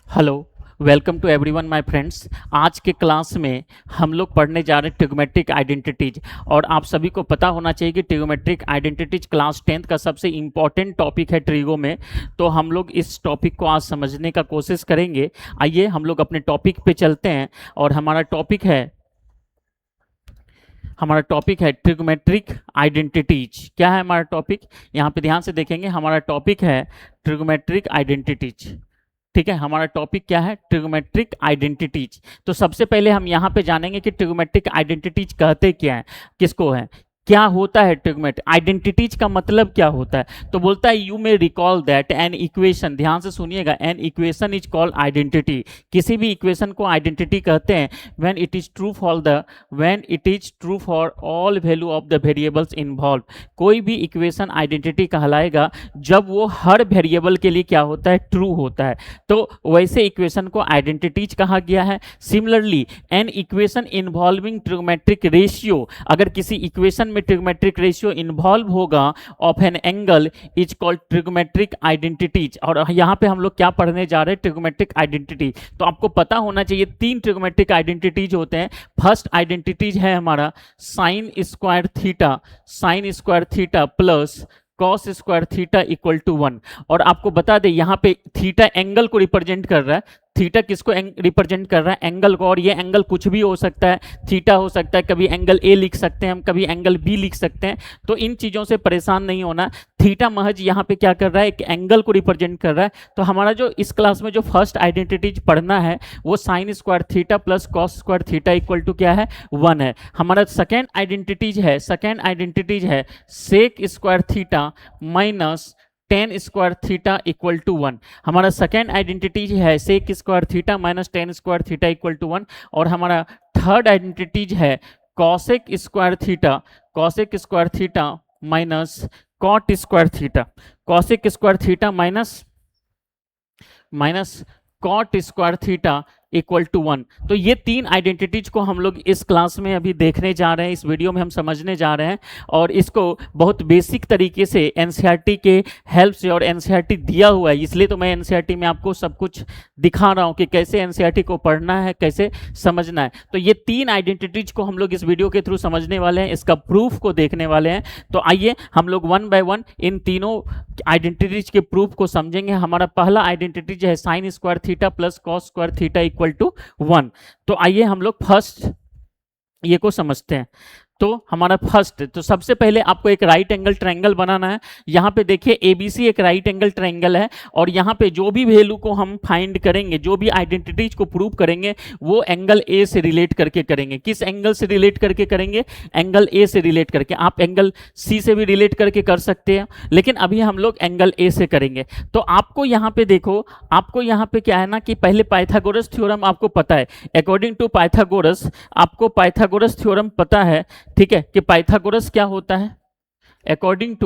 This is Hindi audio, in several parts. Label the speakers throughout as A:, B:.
A: Hello, welcome to everyone my friends. आज के क्लास में हम लोग पढ़ने जा रहे हैं ट्रिग्नोमेट्रिक आइडेंटिटीज। और आप सभी को पता होना चाहिए कि ट्रिग्नोमेट्रिक आइडेंटिटीज क्लास 10th का सबसे इम्पॉर्टेंट टॉपिक है ट्रिगो में। तो हम लोग इस टॉपिक को आज समझने का कोशिश करेंगे। आइए हम लोग अपने टॉपिक पे चलते हैं। और हमारा टॉपिक है ट्रिग्नोमेट्रिक आइडेंटिटीज। क्या है हमारा टॉपिक? यहाँ पे ध्यान से देखेंगे, हमारा टॉपिक है ट्रिग्नोमेट्रिक आइडेंटिटीज। ठीक है, हमारा टॉपिक क्या है? Trigonometric identities. तो सबसे पहले हम यहाँ पे जानेंगे कि ट्रिग्नोमेट्रिक आइडेंटिटीज कहते क्या है, किसको है, क्या होता है ट्रिग्नोमेट्रिक आइडेंटिटीज का मतलब क्या होता है। तो बोलता है you may recall that an equation, ध्यान से सुनिएगा, an equation is called identity. किसी भी इक्वेशन को आइडेंटिटी कहते हैं when it is true for all value of the variables involve. कोई भी इक्वेशन आइडेंटिटी कहलाएगा जब वो हर वेरिएबल के लिए क्या होता है? ट्रू होता है। तो वैसे इक्वेशन को आइडेंटिटीज कहा गया है। Similarly an equation involving trigonometric ratio, अगर किसी इक्वेशन में ट्रिग्नोमेट्रिक रेशियो इन्वॉल्व होगा of an angle is called trigonometric identities. और यहाँ पे हम लोग क्या पढ़ने जा रहे हैं? Trigonometric identity. तो आपको पता होना चाहिए तीन ट्रिग्नोमेट्रिक आइडेंटिटीज होते हैं। फर्स्ट आइडेंटिटीज है हमारा sine square theta plus cos square theta equal to 1। और आपको बता दें यहाँ पे थीटा एंगल को रिप्रेजेंट कर रहा है। थीटा किसको रिप्रेजेंट कर रहा है? एंगल को। और ये एंगल कुछ भी हो सकता है, थीटा हो सकता है, कभी एंगल ए लिख सकते हैं हम, कभी एंगल बी लिख सकते हैं। तो इन चीज़ों से परेशान नहीं होना। थीटा महज यहाँ पे क्या कर रहा है? एक एंगल को रिप्रेजेंट कर रहा है। तो हमारा जो इस क्लास में जो फर्स्ट आइडेंटिटीज पढ़ना है वो sine square theta plus cos square theta equal to क्या है? 1 है। हमारा सेकेंड आइडेंटिटीज है sec square theta minus tan square theta equal to 1। हमारा सेकेंड आइडेंटिटीज है sec square theta minus tan square theta equal to 1। और हमारा थर्ड आइडेंटिटीज है cosec square theta minus cot square theta minus cot square theta equal to 1। तो ये तीन आइडेंटिटीज को हम लोग इस क्लास में अभी देखने जा रहे हैं, इस वीडियो में हम समझने जा रहे हैं। और इसको बहुत बेसिक तरीके से एनसीईआरटी के हेल्प से, और एनसीईआरटी दिया हुआ है इसलिए तो मैं एनसीईआरटी में आपको सब कुछ दिखा रहा हूँ कि कैसे एनसीईआरटी को पढ़ना है, कैसे समझना है। तो ये तीन आइडेंटिटीज को हम लोग इस वीडियो के थ्रू समझने वाले हैं, इसका प्रूफ को देखने वाले हैं। तो आइए हम लोग वन बाय वन इन तीनों आइडेंटिटीज के प्रूफ को समझेंगे। हमारा पहला आइडेंटिटीज है sine square theta plus cos square theta equal to 1। तो आइए हम लोग फर्स्ट ये को समझते हैं। तो हमारा फर्स्ट, तो सबसे पहले आपको एक राइट एंगल ट्रायंगल बनाना है। यहाँ पे देखिए एबीसी एक राइट एंगल ट्रायंगल है। और यहाँ पे जो भी वैल्यू को हम फाइंड करेंगे, जो भी आइडेंटिटीज को प्रूव करेंगे, वो एंगल ए से रिलेट करके करेंगे। किस एंगल से रिलेट करके करेंगे? एंगल ए से रिलेट करके। आप एंगल सी से भी रिलेट करके कर सकते हैं, लेकिन अभी हम लोग एंगल ए से करेंगे। तो आपको यहाँ पे देखो, आपको यहाँ पे क्या है ना कि पहले पाइथागोरस थ्योरम आपको पता है। अकॉर्डिंग टू पाइथागोरस, आपको पाइथागोरस थ्योरम पता है, ठीक है, कि पाइथागोरस क्या होता है। अकॉर्डिंग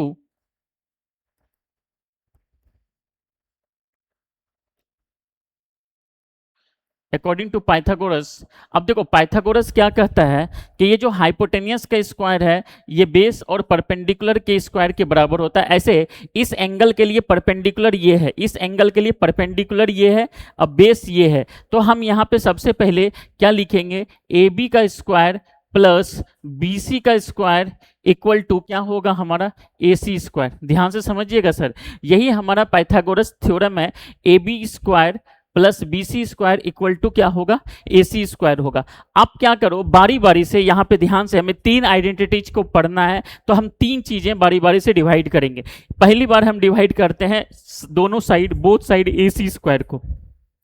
A: टू पाइथागोरस, अब देखो पाइथागोरस क्या कहता है कि ये जो हाइपोटेनियस का स्क्वायर है ये बेस और परपेंडिकुलर के स्क्वायर के बराबर होता है। ऐसे इस एंगल के लिए परपेंडिकुलर ये है, इस एंगल के लिए परपेंडिकुलर ये है, अब बेस ये है। तो हम यहाँ पे सबसे पहले क्या लिखेंगे? ए बी का स्क्वायर प्लस बी सी का स्क्वायर इक्वल टू क्या होगा? हमारा ए सी स्क्वायर। ध्यान से समझिएगा सर, यही हमारा पाइथागोरस थ्योरम है। A B square plus B C square equal to क्या होगा? ए सी स्क्वायर होगा। आप क्या करो, बारी बारी से यहाँ पे ध्यान से, हमें तीन आइडेंटिटीज को पढ़ना है तो हम तीन चीजें बारी बारी से डिवाइड करेंगे। पहली बार हम डिवाइड करते हैं दोनों side, both side A C square को।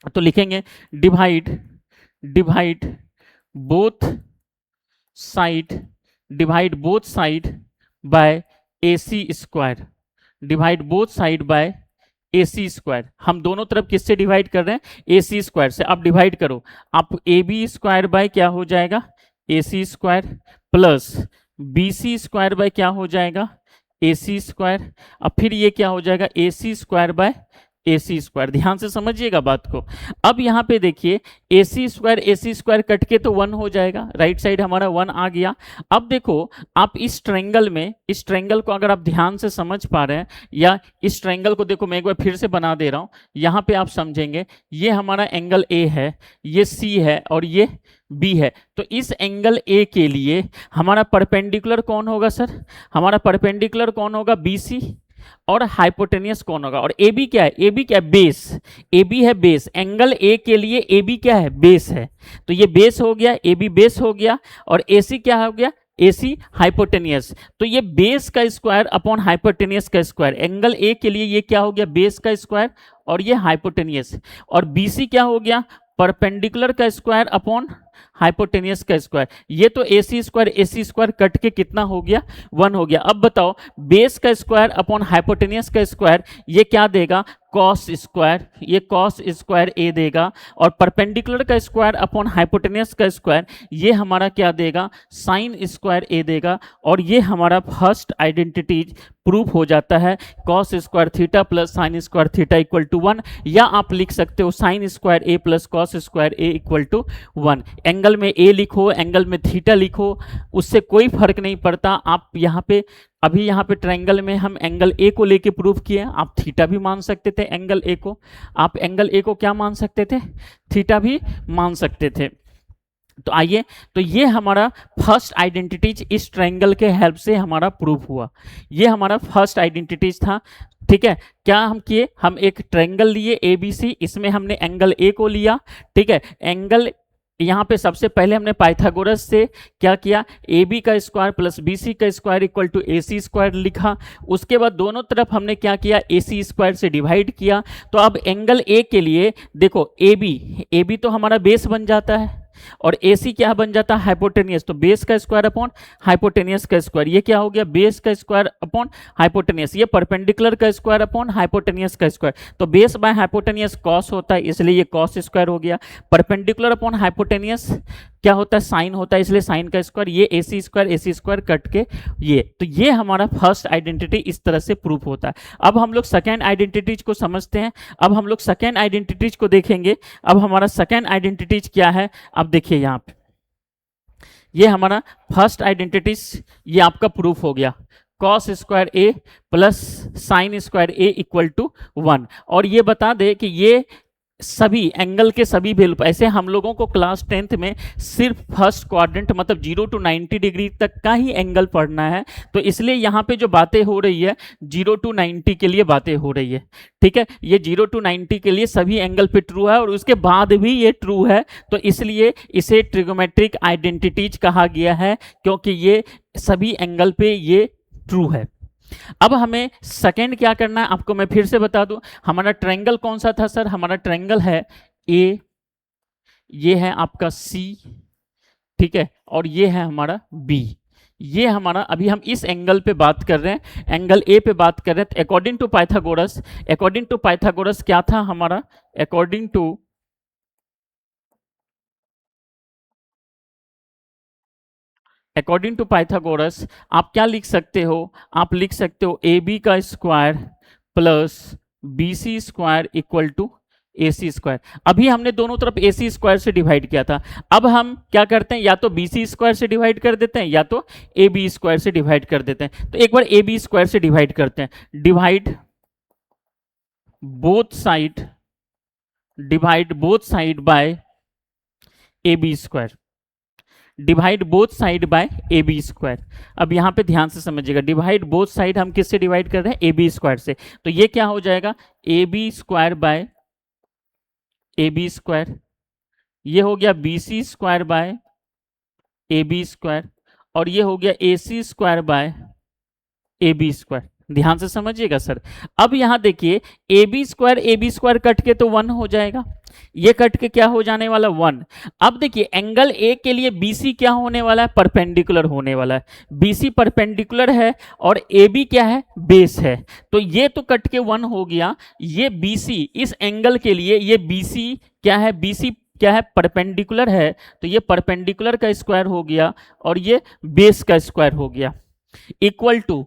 A: तो लिखेंगे divide both side by A C square, A C square. हम दोनों तरफ किससे डिवाइड कर रहे हैं? ए सी स्क्वायर से। अब डिवाइड करो, आप ए बी स्क्वायर बाय क्या हो जाएगा? A C square plus B C square by क्या हो जाएगा? A C square. अब फिर ये क्या हो जाएगा? A C square by A C square. ध्यान से समझिएगा बात को। अब यहाँ पे देखिए ए सी स्क्वायर कट के तो 1 हो जाएगा, राइट साइड हमारा 1 आ गया। अब देखो आप इस ट्रायंगल में, इस ट्रायंगल को अगर आप ध्यान से समझ पा रहे हैं, या इस ट्रायंगल को देखो मैं एक बार फिर से बना दे रहा हूँ, यहाँ पे आप समझेंगे ये हमारा एंगल ए है, ये सी है और ये बी है। तो इस एंगल ए के लिए हमारा परपेंडिकुलर कौन होगा सर? हमारा परपेंडिकुलर कौन होगा? B C. और हाइपोटेनियस कौन होगा? और ए बी क्या है? ए बी क्या है? बेस। ए बी है बेस। एंगल ए के लिए ए बी क्या है? बेस है। तो ये बेस हो गया, ए बी बेस हो गया, और ए सी क्या हो गया? A C hypotenuse. तो ये बेस का स्क्वायर अपॉन हाइपोटेनियस का स्क्वायर, एंगल ए के लिए ये क्या हो गया? बेस का स्क्वायर और ये हाइपोटेनियस। और बी सी क्या हो गया? परपेंडिकुलर का स्क्वायर अपॉन हाइपोटेनियस का स्क्वायर। ये तो ए सी स्क्वायर कट के कितना हो गया? 1 हो गया। अब बताओ बेस का स्क्वायर अपॉन हाइपोटेनियस का स्क्वायर ये क्या देगा? Cos square. ये कॉस स्क्वायर ए देगा। और परपेंडिकुलर का स्क्वायर अपॉन हाइपोटेनियस का स्क्वायर ये हमारा क्या देगा? साइन स्क्वायर ए देगा। और ये हमारा फर्स्ट आइडेंटिटीज प्रूफ हो जाता है, cos square theta plus sine square theta equal to 1। या आप लिख सकते हो sine square A plus cos square A equal to 1। Angle में ए लिखो, एंगल में थीटा लिखो, उससे कोई फर्क नहीं पड़ता। आप यहाँ पे अभी यहाँ पे ट्रायंगल में हम एंगल ए को लेके प्रूफ किए, आप थीटा भी मान सकते थे एंगल ए को। आप एंगल ए को क्या मान सकते थे? थीटा भी मान सकते थे। तो आइए, तो ये हमारा फर्स्ट आइडेंटिटीज इस ट्रायंगल के हेल्प से हमारा प्रूफ हुआ। ये हमारा फर्स्ट आइडेंटिटीज था। ठीक है, क्या हम किए? हम एक ट्रायंगल लिए ए बी सी, इसमें हमने एंगल ए को लिया। ठीक है, एंगल यहाँ पे सबसे पहले हमने पाइथागोरस से क्या किया? ए बी का स्क्वायर प्लस बी सी का square equal to A C square लिखा। उसके बाद दोनों तरफ हमने क्या किया? ए सी स्क्वायर से डिवाइड किया। तो अब एंगल ए के लिए देखो ए बी तो हमारा बेस बन जाता है, और ए सी क्या बन जाता है? हाइपोटेनियस। तो बेस का स्क्वायर अपॉन हाइपोटेनियस का स्क्वायर, ये क्या हो गया? बेस का स्क्वायर अपॉन हाइपोटेनियस। ये परपेंडिकुलर का स्क्वायर अपॉन हाइपोटेनियस का स्क्वायर। तो बेस बाय हाइपोटेनियस कॉस होता है, इसलिए ये कॉस स्क्वायर हो गया। परपेंडिकुलर अपॉन हाइपोटेनियस क्या होता है? साइन होता है, इसलिए साइन का स्क्वायर। ये ए सी स्क्वायर कट के ये। तो ये हमारा फर्स्ट आइडेंटिटी इस तरह से प्रूफ होता है। अब हम लोग सेकेंड आइडेंटिटीज को समझते हैं। अब हम लोग सेकेंड आइडेंटिटीज को देखेंगे। अब हमारा सेकेंड आइडेंटिटीज क्या है? अब देखिए यहाँ पे ये हमारा फर्स्ट आइडेंटिटीज ये आपका प्रूफ हो गया, cos square A plus sine square A equal to 1। और ये बता दे कि ये सभी एंगल के सभी वैल्यू, ऐसे हम लोगों को क्लास 10th में सिर्फ फर्स्ट क्वाड्रेंट मतलब 0 to 90 डिग्री तक का ही एंगल पढ़ना है। तो इसलिए यहाँ पे जो बातें हो रही है 0 to 90 के लिए बातें हो रही है। ठीक है, ये 0 to 90 के लिए सभी एंगल पे ट्रू है, और उसके बाद भी ये ट्रू है। तो इसलिए इसे ट्रिगोमेट्रिक आइडेंटिटीज कहा गया है, क्योंकि ये सभी एंगल पे ये ट्रू है। अब हमें सेकेंड क्या करना है आपको मैं फिर से बता दूं। हमारा ट्रायंगल कौन सा था सर? हमारा ट्रायंगल है ए, ये है आपका सी, ठीक है, और ये है हमारा बी। ये हमारा, अभी हम इस एंगल पे बात कर रहे हैं, एंगल ए पे बात कर रहे हैं। तो अकॉर्डिंग टू पाइथागोरस क्या था हमारा? अकॉर्डिंग टू पाइथागोरस आप क्या लिख सकते हो? आप लिख सकते हो ए बी का square plus B C square equal to A C square. अभी हमने दोनों तरफ ए सी स्क्वायर से डिवाइड किया था। अब हम क्या करते हैं? या तो बी सी स्क्वायर से डिवाइड कर देते हैं, या तो ए बी स्क्वायर से डिवाइड कर देते हैं। तो एक बार ए बी स्क्वायर से डिवाइड करते हैं। Divide both side by A B square. Divide both side by A B square. अब यहाँ पे ध्यान से समझिएगा, डिवाइड बोथ साइड हम किससे डिवाइड कर रहे हैं? ए बी स्क्वायर से। तो ये क्या हो जाएगा? A B square by A B square. ये हो गया B C square by A B square, और ये हो गया A C square by A B square. ध्यान से समझिएगा सर। अब यहां देखिए ए बी स्क्वायर कट के तो 1 हो जाएगा, ये कट के क्या हो जाने वाला? 1। अब देखिए एंगल ए के लिए बीसी क्या होने वाला है? परपेंडिकुलर होने वाला है। बीसी परपेंडिकुलर है और ए बी क्या है? बेस है। तो ये तो कट के 1 हो गया। ये बीसी इस एंगल के लिए, ये बीसी क्या है? बीसी क्या है? परपेंडिकुलर है। तो ये परपेंडिकुलर का स्क्वायर हो गया और ये बेस का स्क्वायर हो गया। इक्वल टू,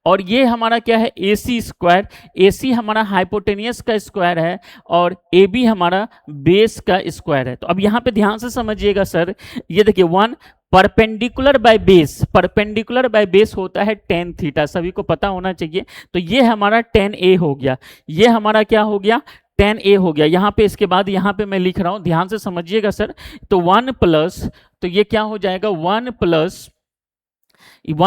A: और ये हमारा क्या है, ए सी स्क्वायर। ए सी हमारा हाइपोटेनियस का स्क्वायर है और ए बी हमारा बेस का स्क्वायर है। तो अब यहाँ पे ध्यान से समझिएगा सर, ये देखिए one perpendicular by base, perpendicular by base होता है टेन थीटा, सभी को पता होना चाहिए। तो ये हमारा टेन ए हो गया, ये हमारा क्या हो गया, टेन ए हो गया। यहाँ पे इसके बाद यहाँ पे मैं लिख रहा हूँ, ध्यान से समझिएगा सर। तो वन प्लस, तो ये क्या हो जाएगा, one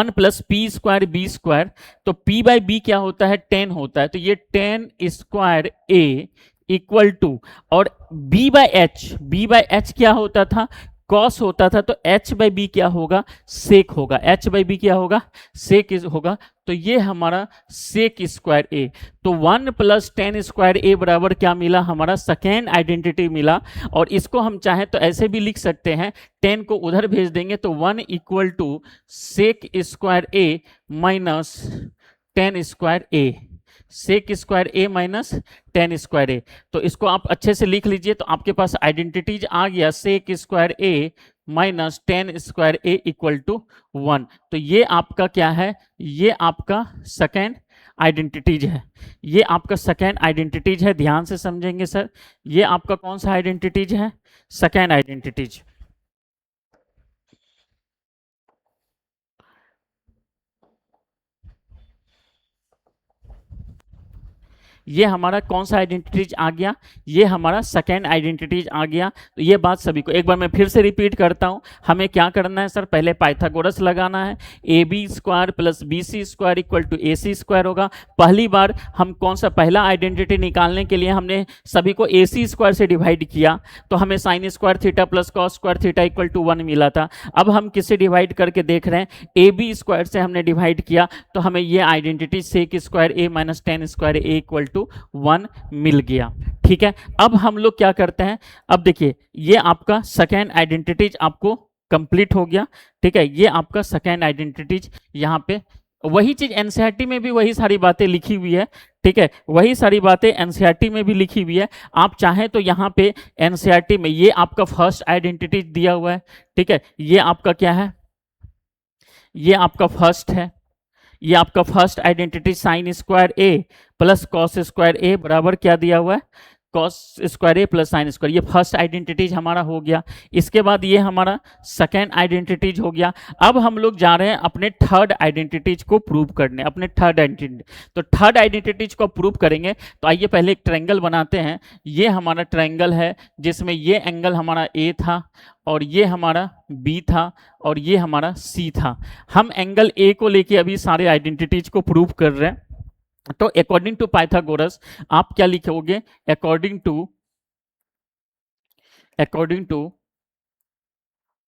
A: plus P square B square. तो पी बाई बी क्या होता है, टेन होता है, तो ये tan square A equal to, और बी बाई एच क्या होता था, कॉस होता था। तो एच बाई बी क्या होगा, सेक होगा, एच बाई बी क्या होगा, सेक होगा। तो ये हमारा सेक स्क्वायर ए। तो वन प्लस टेन स्क्वायर ए बराबर क्या मिला, हमारा सेकेंड आइडेंटिटी मिला। और इसको हम चाहें तो ऐसे भी लिख सकते हैं, टेन को उधर भेज देंगे तो one equal to sec square A minus tan square A, sec square A minus tan square A. तो इसको आप अच्छे से लिख लीजिए, तो आपके पास आइडेंटिटीज आ गया, sec square A minus tan square A equal to one. तो ये आपका क्या है, ये आपका सेकेंड आइडेंटिटीज है, ये आपका सेकेंड आइडेंटिटीज है। ध्यान से समझेंगे सर, ये आपका कौन सा आइडेंटिटीज है, सेकेंड आइडेंटिटीज। ये हमारा कौन सा आइडेंटिटीज आ गया, ये हमारा सेकेंड आइडेंटिटीज आ गया। तो ये बात सभी को एक बार मैं फिर से रिपीट करता हूँ, हमें क्या करना है सर, पहले पाइथागोरस लगाना है। A B square plus B C square equal to A C square होगा। पहली बार हम कौन सा पहला आइडेंटिटी निकालने के लिए हमने सभी को ए सी स्क्वायर से डिवाइड किया, तो हमें sine square theta plus cos square theta equal to one मिला था। अब हम किससे डिवाइड करके देख रहे हैं, ए बी स्क्वायर से हमने डिवाइड किया, तो हमें ये identity sec square A minus tan square A equal to one मिल गया। ठीक है, अब हम लोग क्या करते हैं, अब देखिए ये आपका सेकेंड आइडेंटिटीज आपको कंप्लीट हो गया। ठीक है, ये आपका सेकेंड आइडेंटिटीज, यहाँ पे वही चीज एनसीईआरटी में भी वही सारी बातें लिखी हुई है। ठीक है, वही सारी बातें एनसीईआरटी में भी लिखी हुई है। आप चाहें तो यहाँ पे एनसीईआरटी में ये आपका फर्स्ट आइडेंटिटी दिया हुआ है। ठीक है, ये आपका क्या है, ये आपका फर्स्ट है, ये आपका first identity sign square A plus cos square ए बराबर क्या दिया हुआ है, cos square A plus sine square. ये फर्स्ट आइडेंटिटीज हमारा हो गया। इसके बाद ये हमारा सेकेंड आइडेंटिटीज हो गया। अब हम लोग जा रहे हैं अपने थर्ड आइडेंटिटीज को प्रूव करने, अपने थर्ड आइडेंटिटी। तो थर्ड आइडेंटिटीज को प्रूव करेंगे, तो आइए पहले एक ट्रायंगल बनाते हैं। ये हमारा ट्रायंगल है जिसमें ये एंगल हमारा ए था और ये हमारा बी था और ये हमारा सी था। हम एंगल ए को लेके अभी सारे आइडेंटिटीज को प्रूव कर रहे हैं। तो अकॉर्डिंग टू पाइथागोरस आप क्या लिखोगे, अकॉर्डिंग टू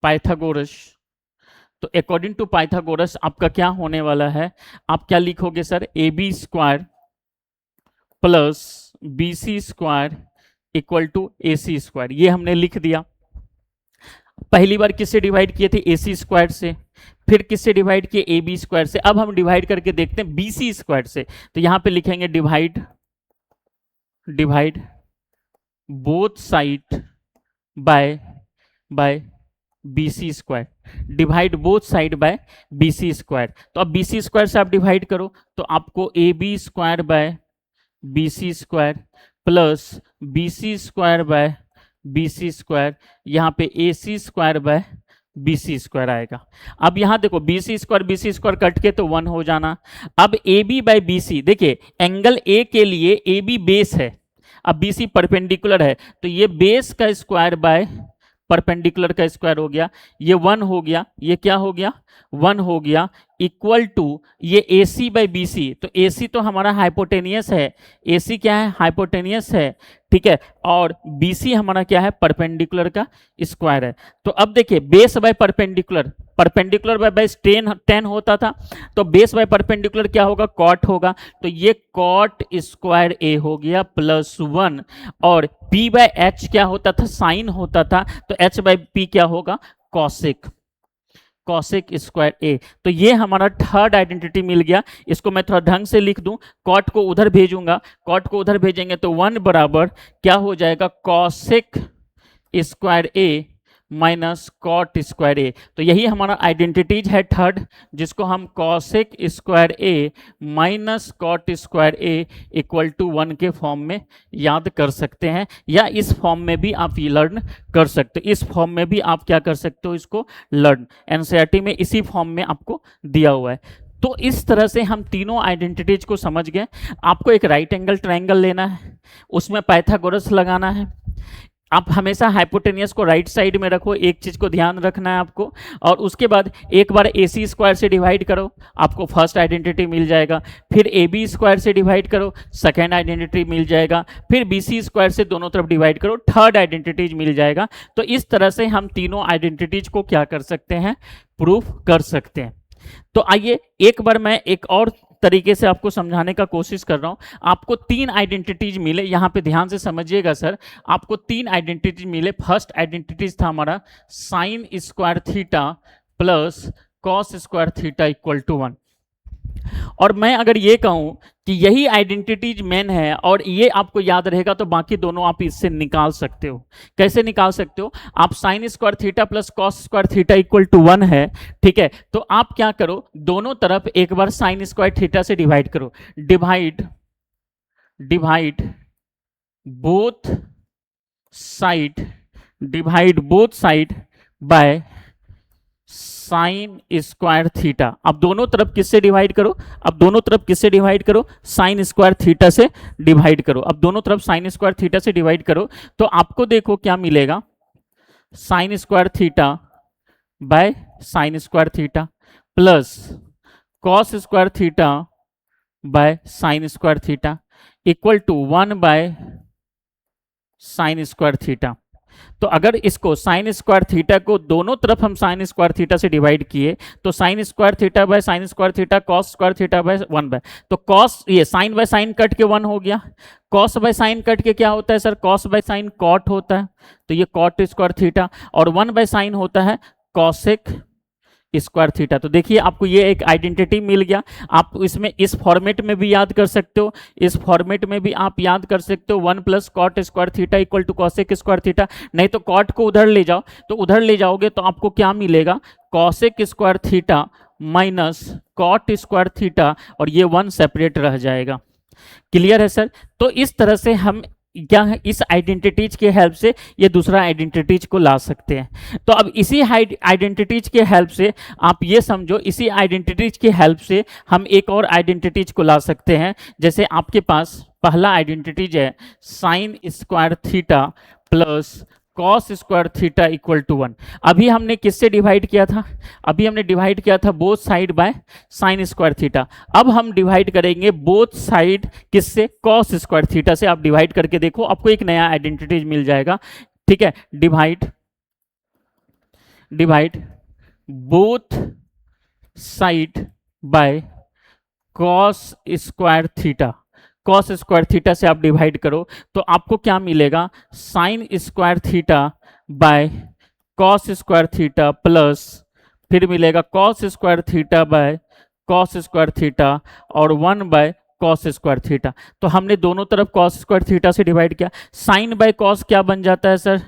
A: पाइथागोरस। तो अकॉर्डिंग टू पाइथागोरस आपका क्या होने वाला है, आप क्या लिखोगे sir, A B square plus B C square equal to A C square. ये हमने लिख दिया। पहली बार किससे डिवाइड किए थे, ए सी स्क्वायर से, फिर किससे डिवाइड किए, ए बी स्क्वायर से। अब हम डिवाइड करके देखते हैं बी सी स्क्वायर से। तो यहां पे लिखेंगे divide both side by B C square, divide both side by B C square. तो अब बी सी स्क्वायर से आप डिवाइड करो, तो आपको A B square by B C square plus B C square by B C square, यहाँ पे A C square by B C square आएगा। अब यहाँ देखो बी सी स्क्वायर कट के तो वन हो जाना। अब A B by B C, देखिए एंगल ए के लिए ए बी बेस है, अब बी सी परपेंडिकुलर है, तो ये बेस का स्क्वायर बाय परपेंडिकुलर का स्क्वायर हो गया, ये वन हो गया, ये क्या हो गया, वन हो गया, इक्वल टू ये ए सी बाई बी सी। तो ए सी तो हमारा हाइपोटेनियस है, ए सी क्या है, हाइपोटेनियस है। ठीक है, और बी सी हमारा क्या है, परपेंडिकुलर का स्क्वायर है। तो अब देखिए base by perpendicular, perpendicular by base ten होता था, तो बेस बाय परपेंडिकुलर क्या होगा, कॉट होगा। तो ये कॉट स्क्वायर ए हो गया प्लस वन, और पी बाय एच क्या होता था, साइन होता था, तो एच बाय पी क्या होगा, कॉसिक स्क्वायर ए। तो ये हमारा थर्ड आइडेंटिटी मिल गया। इसको मैं थोड़ा ढंग से लिख दूं, कॉट को उधर भेजूंगा, कॉट को उधर भेजेंगे तो वन बराबर क्या हो जाएगा, cosec square A minus cot square A. तो यही हमारा आइडेंटिटीज है थर्ड, जिसको हम cosec square A minus cot square A equal to 1 के फॉर्म में याद कर सकते हैं, या इस फॉर्म में भी आप लर्न कर सकते हो, इस फॉर्म में भी आप क्या कर सकते हो, इसको लर्न। एनसीईआरटी में इसी फॉर्म में आपको दिया हुआ है। तो इस तरह से हम तीनों आइडेंटिटीज को समझ गए। आपको एक राइट एंगल ट्रायंगल लेना है, उसमें पाइथागोरस लगाना है। आप हमेशा हाइपोटेनियस को राइट साइड में रखो, एक चीज को ध्यान रखना है आपको। और उसके बाद एक बार ए सी स्क्वायर से डिवाइड करो, आपको फर्स्ट आइडेंटिटी मिल जाएगा। फिर ए बी स्क्वायर से डिवाइड करो, सेकेंड आइडेंटिटी मिल जाएगा। फिर बी सी स्क्वायर से दोनों तरफ डिवाइड करो, थर्ड आइडेंटिटीज मिल जाएगा। तो इस तरह से हम तीनों आइडेंटिटीज को क्या कर सकते हैं, प्रूफ कर सकते हैं। तो आइए एक बार मैं एक और तरीके से आपको समझाने का कोशिश कर रहा हूं। आपको तीन आइडेंटिटीज मिले, यहां पे ध्यान से समझिएगा सर। आपको तीन आइडेंटिटीज मिले। फर्स्ट आइडेंटिटीज था हमारा sine square theta plus cos square theta equal to 1। और मैं अगर ये कहूं कि यही आइडेंटिटीज मेन है और ये आपको याद रहेगा, तो बाकी दोनों आप इससे निकाल सकते हो। कैसे निकाल सकते हो? आप sine square theta plus cos square theta equal to 1 है, ठीक है। तो आप क्या करो, दोनों तरफ एक बार साइन स्क्वायर थीटा से डिवाइड करो। Divide both side, divide both side bye sine square theta. अब दोनों तरफ किससे डिवाइड करो? अब दोनों तरफ किससे डिवाइड करो? साइन स्क्वायर थीटा से डिवाइड करो। अब दोनों तरफ साइन स्क्वायर थीटा से डिवाइड करो, तो आपको देखो क्या मिलेगा, sine square theta by sine square theta plus cos square theta by sine square theta equal to 1 by sine square theta. तो अगर इसको साइन स्क्वायर थीटा को दोनों तरफ हम साइन स्क्वायर थीटा से डिवाइड किए, तो sine square theta by sine square theta cos square theta by 1 by, तो कॉस, ये साइन बाय साइन कट के 1 हो गया। कॉस बाय साइन कट के क्या होता है sir? Cos by sine cot होता है, तो ये कॉट स्क्वायर थीटा। और 1 बाय साइन होता है कॉसेक स्क्वायर थीटा। तो देखिए आपको ये एक आइडेंटिटी मिल गया। आप इसमें इस फॉर्मेट में भी याद कर सकते हो, इस फॉर्मेट में भी आप याद कर सकते हो 1 plus cot square theta equal to cosec square theta. नहीं तो कॉट को उधर ले जाओ, तो उधर ले जाओगे तो आपको क्या मिलेगा, cosec square theta minus cot square theta, और ये 1 सेपरेट रह जाएगा। क्लियर है सर? तो इस तरह से हम क्या है, इस आइडेंटिटीज के हेल्प से ये दूसरा आइडेंटिटीज को ला सकते हैं। तो अब इसी आइडेंटिटीज के हेल्प से आप ये समझो, इसी आइडेंटिटीज के हेल्प से हम एक और आइडेंटिटीज को ला सकते हैं। जैसे आपके पास पहला आइडेंटिटीज है sine square theta plus cos square theta equal to 1। अभी हमने किससे डिवाइड किया था? अभी हमने डिवाइड किया था both side bye sine square theta. अब हम डिवाइड करेंगे बोथ साइड किससे? कॉस स्क्वायर थीटा से। आप डिवाइड करके देखो, आपको एक नया आइडेंटिटी मिल जाएगा, ठीक है। Divide both side by cos square theta. Cos square theta से आप डिवाइड करो, तो आपको क्या मिलेगा, sine square theta by cos square theta plus फिर मिलेगा cos square theta by cos square theta और 1 बाय कॉस स्क्वायर थीटा। तो हमने दोनों तरफ कॉस स्क्वायर थीटा से डिवाइड किया। साइन बाय कॉस क्या बन जाता है sir?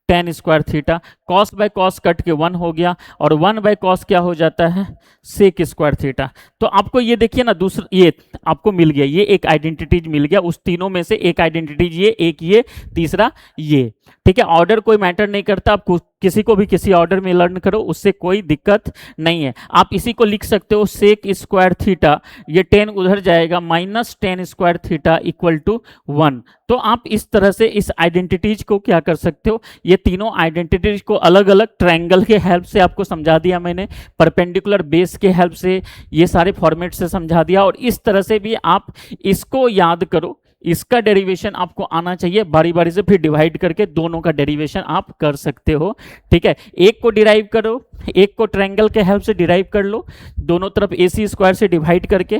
A: Ten square theta. Cos by cos cut के 1 हो गया, और 1 बाय कॉस क्या हो जाता है? Sec square theta. तो आपको ये देखिए ना, दूसरा ये आपको मिल गया, ये एक आइडेंटिटीज मिल गया। उस तीनों में से एक आइडेंटिटीज ये, एक ये, तीसरा ये, ठीक है। ऑर्डर कोई मैटर नहीं करता, आप किसी को भी किसी ऑर्डर में लर्न करो, उससे कोई दिक्कत नहीं है। आप इसी को लिख सकते हो सेक स्क्वायर थीटा, ये 10 उधर जाएगा, minus 10 square theta equal to 1। तो आप इस तरह से इस आइडेंटिटीज को क्या कर सकते हो, ये तीनों आइडेंटिटीज को अलग अलग ट्रायंगल के हेल्प से आपको समझा दिया मैंने, परपेंडिकुलर बेस के हेल्प से, ये सारे फॉर्मेट से समझा दिया। और इस तरह से भी आप इसको याद करो, इसका डेरिवेशन आपको आना चाहिए, बारी बारी से फिर डिवाइड करके दोनों का डेरिवेशन आप कर सकते हो, ठीक है। एक को डिराइव करो, एक को ट्रायंगल के हेल्प से डिराइव कर लो, दोनों तरफ AC स्क्वायर से डिवाइड करके,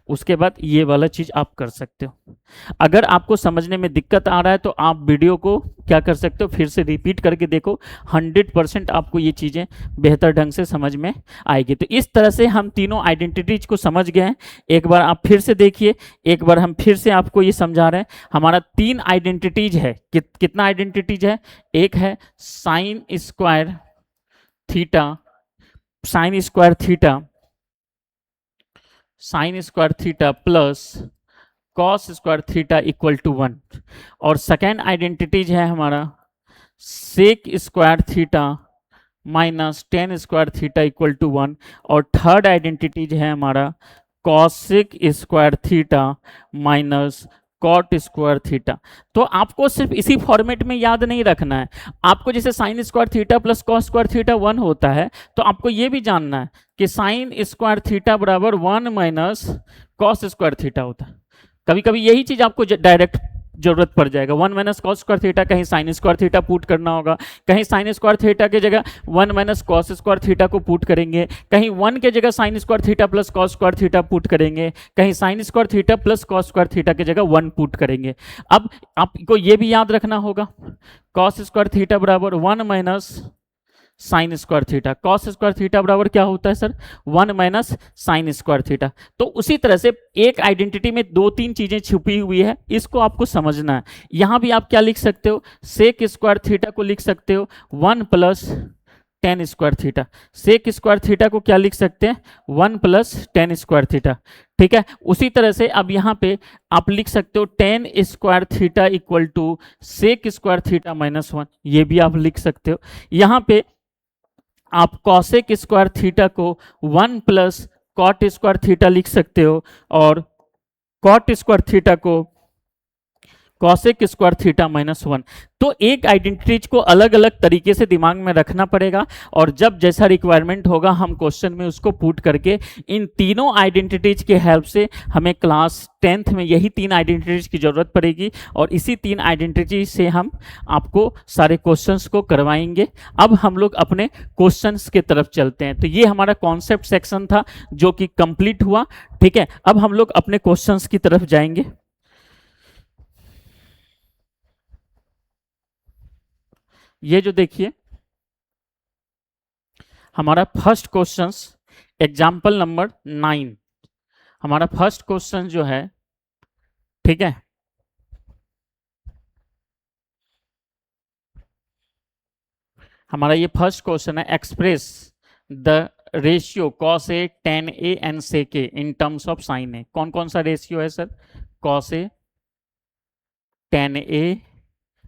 A: उसके बाद ये वाला चीज आप कर सकते हो। अगर आपको समझने में दिक्कत आ रहा है तो आप वीडियो को क्या कर सकते हो, फिर से रिपीट करके देखो, 100% आपको ये चीजें बेहतर ढंग से समझ में आएगी। तो इस तरह से हम तीनों आइडेंटिटीज को समझ गए हैं। एक बार आप फिर से देखिए, एक बार हम फिर से आपको ये समझा रहे हैं। हमारा 3 आइडेंटिटीज है। कितना आइडेंटिटीज है? एक है sine square theta, sine square theta, sine square theta plus cos square theta equal to 1। और सेकेंड आइडेंटिटीज है हमारा sec square theta minus tan square theta equal to 1। और थर्ड आइडेंटिटीज है हमारा cosec square theta minus cot square theta. तो आपको सिर्फ इसी फॉर्मेट में याद नहीं रखना है, आपको जैसे sign square theta plus cos square theta 1 होता है, तो आपको ये भी जानना है कि साइन स्क्वायर थीटा बराबर 1 माइनस कॉस स्क्वायर थीटा होता है। कभी कभी यही चीज आपको डायरेक्ट जरूरत पड़ जाएगा, 1 माइनस कॉस स्क्वायर थीटा, कहीं साइन स्क्वायर थीटा पुट करना होगा, कहीं साइन स्क्वायर थीटा की जगह 1 माइनस कॉस स्क्वायर थीटा को पुट करेंगे, कहीं 1 की जगह sign square theta plus cos square theta put करेंगे, कहीं sign square theta plus cos square theta की जगह 1 पुट करेंगे। अब आपको ये भी याद रखना होगा, कॉस स्क्वायर थीटा बराबर 1 minus sine square theta, cos square theta बराबर क्या होता है sir? 1 minus sine square theta. तो उसी तरह से एक आइडेंटिटी में 2-3 चीजें छुपी हुई है, इसको आपको समझना है। यहां भी आप क्या लिख सकते हो, सेक स्क्वायर थीटा को लिख सकते हो 1 plus tan square theta, sec square theta को क्या लिख सकते हैं, 1 प्लस टेन स्क्वायर थीटा। ठीक है, उसी तरह से अब यहाँ पे आप लिख सकते हो tan square theta equal to sec square theta minus 1, ये भी आप लिख सकते हो। यहाँ पे आप कॉसेक स्क्वायर थीटा को 1 प्लस कॉट स्क्वायर थीटा लिख सकते हो, और कॉट स्क्वायर थीटा को कॉसेक स्क्वायर थीटा माइनस 1। तो एक आइडेंटिटीज को अलग अलग तरीके से दिमाग में रखना पड़ेगा, और जब जैसा रिक्वायरमेंट होगा हम क्वेश्चन में उसको पुट करके इन तीनों आइडेंटिटीज के हेल्प से, हमें क्लास 10th में यही 3 आइडेंटिटीज की जरूरत पड़ेगी, और इसी 3 आइडेंटिटीज से हम आपको सारे क्वेश्चंस को करवाएंगे। अब हम लोग अपने क्वेश्चंस के तरफ चलते हैं। तो ये हमारा कॉन्सेप्ट सेक्शन था जो कि कंप्लीट हुआ। ठीक है, अब हम लोग अपने क्वेश्चंस की तरफ जाएंगे। ये जो देखिए हमारा फर्स्ट क्वेश्चन एग्जाम्पल नंबर 9, हमारा फर्स्ट क्वेश्चन जो है, ठीक है, हमारा ये फर्स्ट क्वेश्चन है, express the ratio cos A tan A and sec A in terms of sine A. कौन कौन सा रेशियो है sir? Cos A, tan A,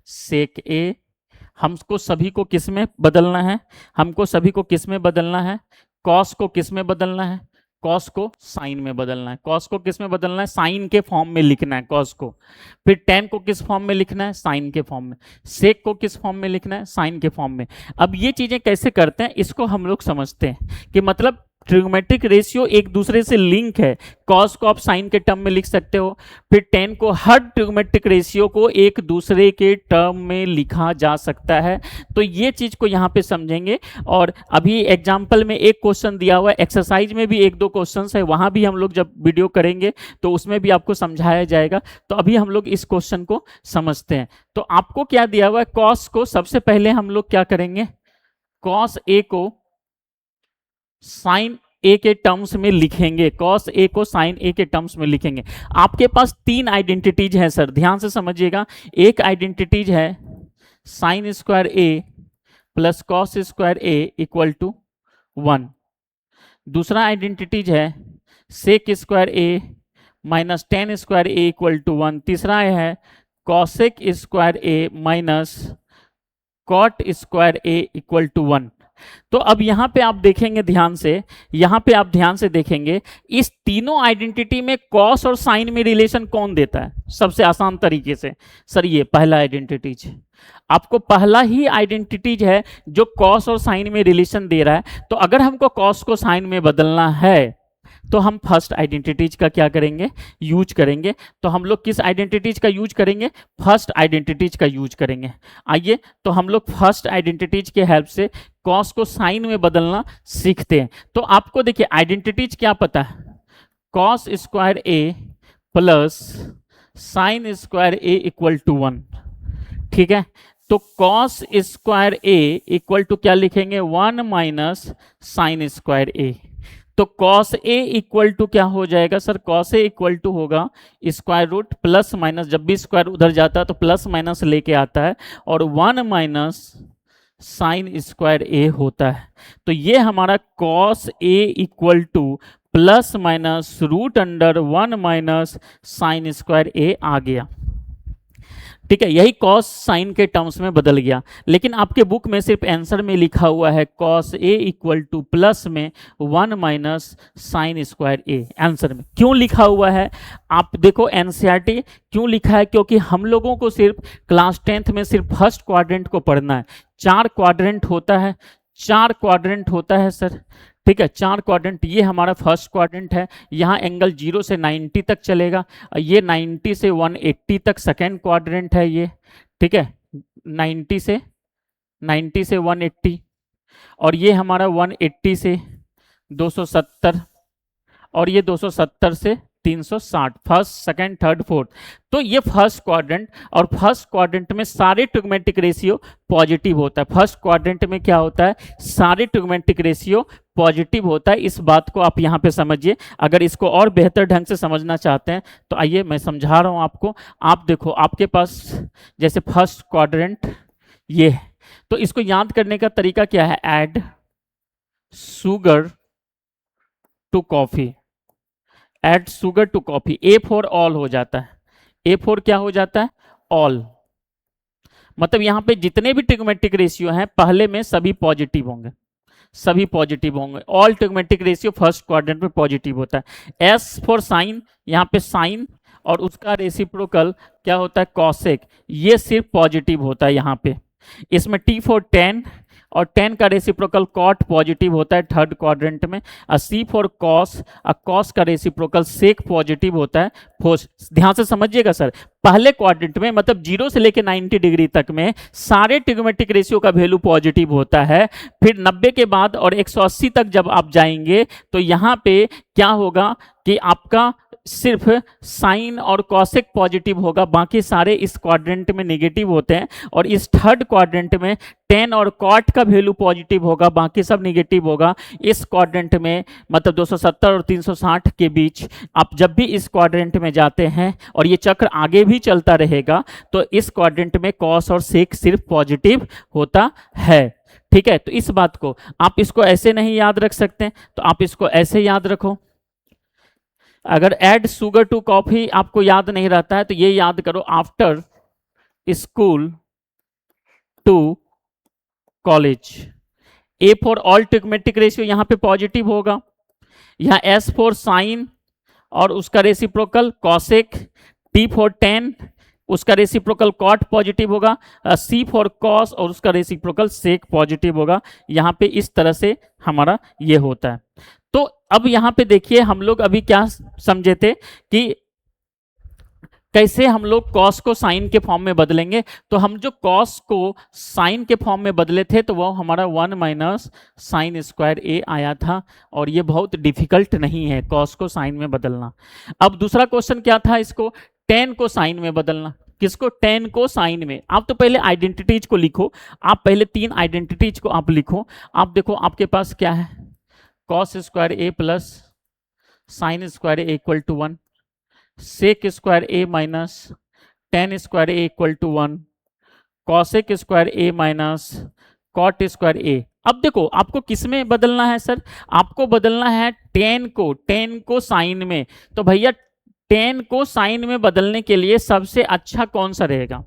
A: sec A. हमको सभी को किस में बदलना है? हमको सभी को किस में बदलना है? कॉस को किस में बदलना है? कॉस को साइन में बदलना है। कॉस को किस में बदलना है? साइन के फॉर्म में लिखना है कॉस को। फिर टेन को किस फॉर्म में लिखना है? साइन के फॉर्म में। सेक को किस फॉर्म में लिखना है? साइन के फॉर्म में। अब ये चीजें कैसे करते हैं इसको हम लोग समझते हैं कि मतलब ट्रिग्नोमेट्रिक रेशियो एक दूसरे से लिंक है। कॉस को आप साइन के टर्म में लिख सकते हो, फिर टेन को, हर ट्रिग्नोमेट्रिक रेशियो को एक दूसरे के टर्म में लिखा जा सकता है। तो ये चीज को यहाँ पे समझेंगे। और अभी एग्जाम्पल में एक क्वेश्चन दिया हुआ है, एक्सरसाइज में भी 1-2 क्वेश्चन है, वहां भी हम लोग जब वीडियो करेंगे तो उसमें भी आपको समझाया जाएगा। तो अभी हम लोग इस क्वेश्चन को समझते हैं। तो आपको क्या दिया हुआ है? कॉस को सबसे पहले हम लोग क्या करेंगे, कॉस ए को साइन ए के टर्म्स में लिखेंगे। कॉस ए को साइन ए के टर्म्स में लिखेंगे। आपके पास 3 आइडेंटिटीज है सर, ध्यान से समझिएगा। एक आइडेंटिटीज है sine square A plus cos square A equal to 1। दूसरा आइडेंटिटीज है sec square A minus tan square A equal to 1। तीसरा है cosec square A minus cot square A equal to 1। तो अब यहां पे आप देखेंगे ध्यान से, यहां पे आप ध्यान से देखेंगे, इस तीनों आइडेंटिटी में कॉस और साइन में रिलेशन कौन देता है? सबसे आसान तरीके से सर ये पहला आइडेंटिटीज, आपको पहला ही आइडेंटिटीज है जो कॉस और साइन में रिलेशन दे रहा है। तो अगर हमको कॉस को साइन में बदलना है तो हम फर्स्ट आइडेंटिटीज का क्या करेंगे, यूज करेंगे। तो हम लोग किस आइडेंटिटीज का यूज करेंगे, फर्स्ट आइडेंटिटीज का यूज करेंगे। आइए तो हम लोग फर्स्ट आइडेंटिटीज के हेल्प से कॉस को साइन में बदलना सीखते हैं। तो आपको देखिए आइडेंटिटीज क्या पता है, cos square A plus sine square A equal to 1, ठीक है। तो cos square A equal to क्या लिखेंगे, 1 माइनस साइन स्क्वायर ए। तो कॉस ए इक्वल टू क्या हो जाएगा sir, cos A equal to होगा स्क्वायर रूट प्लस माइनस, जब भी स्क्वायर उधर जाता है तो प्लस माइनस लेके आता है, और 1 माइनस साइन स्क्वायर ए होता है। तो ये हमारा cos A equal to plus minus root under 1 minus sine square A आ गया, ठीक है। यही कॉस साइन के टर्म्स में बदल गया। लेकिन आपके बुक में सिर्फ आंसर में लिखा हुआ है cos A equal to plus में 1 माइनस साइन स्क्वायर ए, आंसर में क्यों लिखा हुआ है आप देखो, एनसीईआरटी क्यों लिखा है, क्योंकि हम लोगों को सिर्फ क्लास 10th में सिर्फ फर्स्ट क्वाड्रेंट को पढ़ना है। 4 क्वाड्रेंट होता है, 4 क्वाड्रेंट होता है सर, ठीक है। 4 क्वाड्रेंट, ये हमारा फर्स्ट क्वाड्रेंट है, यहाँ एंगल 0 से 90 तक चलेगा, ये 90 से 180 तक सेकेंड क्वाड्रेंट है ये, ठीक है। 90 से 180, और ये हमारा 180 से 270, और ये 270 से 360, फर्स्ट सेकंड थर्ड फोर्थ। तो ये फर्स्ट क्वाड्रेंट, और फर्स्ट क्वाड्रेंट में सारे ट्रिग्मेटिक रेशियो पॉजिटिव होता है। फर्स्ट क्वाड्रेंट में क्या होता है, सारे ट्रिग्मेटिक रेशियो पॉजिटिव होता है। इस बात को आप यहाँ पे समझिए। अगर इसको और बेहतर ढंग से समझना चाहते हैं तो आइए मैं समझा रहा हूँ आपको। आप देखो आपके पास जैसे फर्स्ट क्वाड्रेंट ये है, तो इसको याद करने का तरीका क्या है, add sugar to coffee, add sugar to coffee, A for all हो जाता है। ए फॉर क्या हो जाता है, ऑल, मतलब यहां पे जितने भी ट्रिग्मेटिक रेशियो हैं पहले में सभी पॉजिटिव होंगे, सभी पॉजिटिव होंगे। All trigonometric ratio first quadrant में पॉजिटिव होता है। एस फॉर साइन, यहाँ पे साइन और उसका रेसिप्रोकल क्या होता है, कॉसेक, ये सिर्फ पॉजिटिव होता है यहाँ पे। इसमें टी फॉर टेन, और 10 का रेसिप्रोकल कॉट पॉजिटिव होता है थर्ड क्वाड्रेंट में। सी फॉर कॉस, कॉस का रेसिप्रोकल सेक पॉजिटिव होता है फोर्थ। ध्यान से समझिएगा सर, पहले क्वाड्रेंट में मतलब 0 से लेकर 90 डिग्री तक में सारे ट्रिग्मेटिक रेशियो का वैल्यू पॉजिटिव होता है। फिर 90 के बाद और 180 तक जब आप जाएंगे तो यहाँ पे क्या होगा कि आपका सिर्फ साइन और कॉसेक पॉजिटिव होगा, बाकी सारे इस क्वाड्रेंट में नेगेटिव होते हैं। और इस थर्ड क्वाड्रेंट में 10 और कॉट का वैल्यू पॉजिटिव होगा, बाकी सब नेगेटिव होगा। इस क्वाड्रेंट में मतलब 270 और 360 के बीच आप जब भी इस क्वाड्रेंट में जाते हैं, और ये चक्र आगे भी चलता रहेगा, तो इस क्वाड्रेंट में कॉस और सेक सिर्फ पॉजिटिव होता है, ठीक है। तो इस बात को आप इसको ऐसे नहीं याद रख सकते, तो आप इसको ऐसे याद रखो। अगर ऐड शुगर टू कॉफी आपको याद नहीं रहता है तो ये याद करो, after school to college. A for all trigonometric ratio यहाँ पे पॉजिटिव होगा, यहाँ एस फॉर साइन और उसका रेसिप्रोकल कॉसेक, टी फॉर 10 उसका रेसिप्रोकल कॉट पॉजिटिव होगा, सी फॉर कॉस और उसका रेसिप्रोकल सेक पॉजिटिव होगा। यहाँ पे इस तरह से हमारा ये होता है। तो अब यहाँ पे देखिए हम लोग अभी क्या समझे थे कि कैसे हम लोग कॉस को साइन के फॉर्म में बदलेंगे। तो हम जो कॉस को साइन के फॉर्म में बदले थे तो वो हमारा 1 माइनस साइन स्क्वायर ए आया था, और ये बहुत डिफिकल्ट नहीं है कॉस को साइन में बदलना। अब दूसरा क्वेश्चन क्या था, इसको 10 को साइन में बदलना। किसको, 10 को साइन में। आप तो पहले आइडेंटिटीज को लिखो, आप पहले 3 आइडेंटिटीज को आप लिखो। आप देखो आपके पास क्या है, cos square A plus sine square A equal to 1, sec square A minus tan square A equal to 1, cosec square A minus cot square A. अब देखो आपको किस में बदलना है सर, आपको बदलना है 10 को साइन में। तो भैया 10 को साइन में बदलने के लिए सबसे अच्छा कौन सा रहेगा,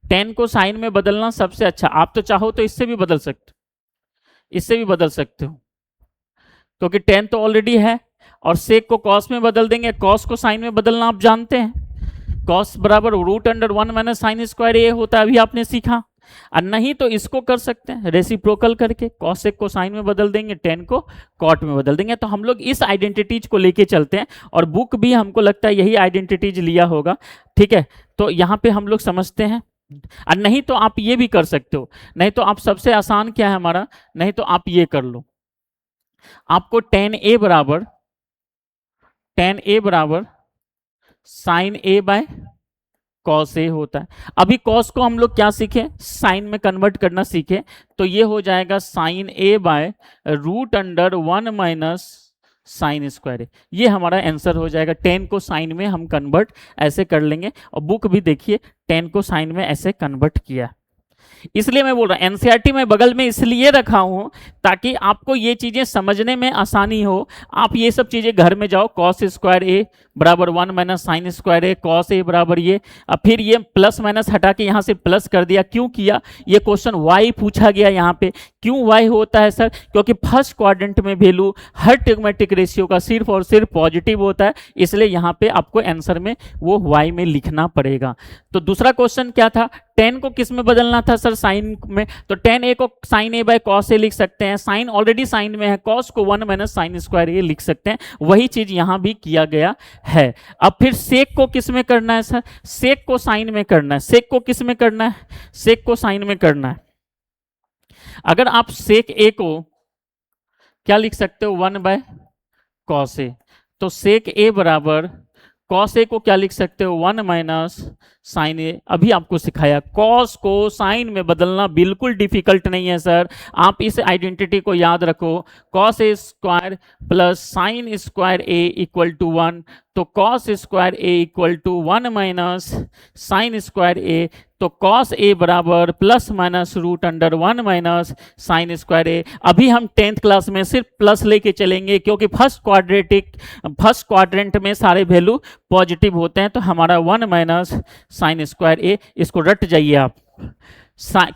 A: 10 को साइन में बदलना सबसे अच्छा। आप तो चाहो तो इससे भी बदल सकते, इससे भी बदल सकते हो, क्योंकि 10 तो ऑलरेडी है, और सेक को कॉस में बदल देंगे। कॉस को साइन में बदलना आप जानते हैं, कॉस बराबर root under 1 minus sine square A होता है, अभी आपने सीखा। और नहीं तो इसको कर सकते हैं रेसिप्रोकल करके, कॉसेक को साइन में बदल देंगे, टेन को कॉट में बदल देंगे। तो हम लोग इस आइडेंटिटीज को लेके चलते हैं, और बुक भी हमको लगता है यही आइडेंटिटीज लिया होगा, ठीक है। तो यहाँ पे हम लोग समझते हैं। और नहीं तो आप ये भी कर सकते हो, नहीं तो आप सबसे आसान क्या है हमारा, नहीं तो आप ये कर लो, आपको टेन ए बराबर sign A by cos A होता है। अभी कॉस को हम लोग क्या सीखे, साइन में कन्वर्ट करना सीखे, तो ये हो जाएगा sine A by root under 1 minus sine square A. ये हमारा आंसर हो जाएगा। 10 को साइन में हम कन्वर्ट ऐसे कर लेंगे, और बुक भी देखिए 10 को साइन में ऐसे कन्वर्ट किया। इसलिए मैं बोल रहा हूं एनसीईआरटी में बगल में इसलिए रखा हूं ताकि आपको ये चीजें समझने में आसानी हो। आप ये सब चीजें घर में जाओ, कॉस स्क्वायर ए बराबर 1 minus sine square A, cos A बराबर ये, अब फिर ये प्लस माइनस हटा के यहाँ से प्लस कर दिया। क्यों किया, ये क्वेश्चन वाई पूछा गया यहाँ पे। क्यों वाई होता है सर, क्योंकि फर्स्ट क्वाड्रेंट में वैल्यू हर ट्रिग्मेटिक रेशियो का सिर्फ और सिर्फ पॉजिटिव होता है, इसलिए यहाँ पे आपको आंसर में वो वाई में लिखना पड़ेगा। तो दूसरा क्वेश्चन क्या था, 10 को किस में बदलना था सर, साइन में। तो 10 ए को sign A by cos A लिख सकते हैं, साइन ऑलरेडी साइन में है, कॉस को 1 माइनस साइन स्क्वायर ए लिख सकते हैं। वही चीज यहां भी किया गया है। अब फिर सेक को किस में करना है सर, सेक को साइन में करना है। सेक को किस में करना है, सेक को साइन में करना है। अगर आप सेक ए को क्या लिख सकते हो, 1 बाय कॉस ए, तो सेक ए बराबर कॉस ए को क्या लिख सकते हो, 1 माइनस साइन ए। अभी आपको सिखाया कॉस को साइन में बदलना बिल्कुल डिफिकल्ट नहीं है सर, आप इस आइडेंटिटी को याद रखो, cos A square plus sine square A equal to 1। तो cos square A equal to 1 minus sine square A, तो कॉस ए बराबर plus minus root under 1 minus sine square A. अभी हम 10th क्लास में सिर्फ प्लस लेके चलेंगे, क्योंकि फर्स्ट क्वाड्रेंट में सारे वैल्यू पॉजिटिव होते हैं। तो हमारा 1 माइनस साइन स्क्वायर ए, इसको रट जाइए आप,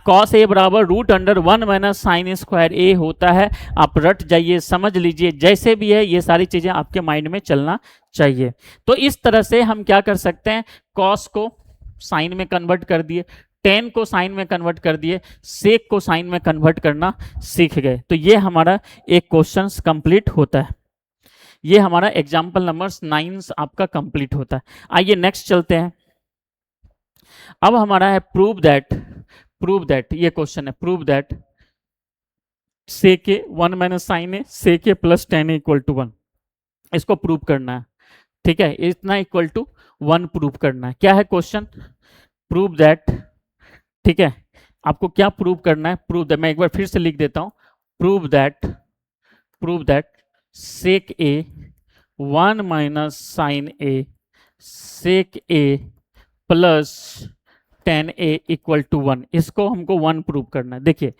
A: कॉस ए बराबर root under 1 minus sine square A होता है। आप रट जाइए, समझ लीजिए, जैसे भी है ये सारी चीजें आपके माइंड में चलना चाहिए। तो इस तरह से हम क्या कर सकते हैं, कॉस को साइन में कन्वर्ट कर दिए, 10 को साइन में कन्वर्ट कर दिए, सेक को साइन में कन्वर्ट करना सीख गए। तो ये हमारा एक क्वेश्चन कंप्लीट होता है। ये हमारा एग्जाम्पल नंबर 9 आपका कंप्लीट होता है। आइए नेक्स्ट चलते हैं। अब हमारा है प्रूव दैट, ये क्वेश्चन है, prove that sec A 1 minus sine A sec A plus 10 equal to 1। इसको प्रूव करना है, ठीक है, इतना इक्वल टू 1 प्रूव करना है। क्या है क्वेश्चन, प्रूव दैट, ठीक है, आपको क्या प्रूव करना है, प्रूव दैट, मैं एक बार फिर से लिख देता हूं, prove that sec A 1 minus sine A sec A plus 10 A equal to 1। इसको हमको 1 प्रूव करना है। देखिए,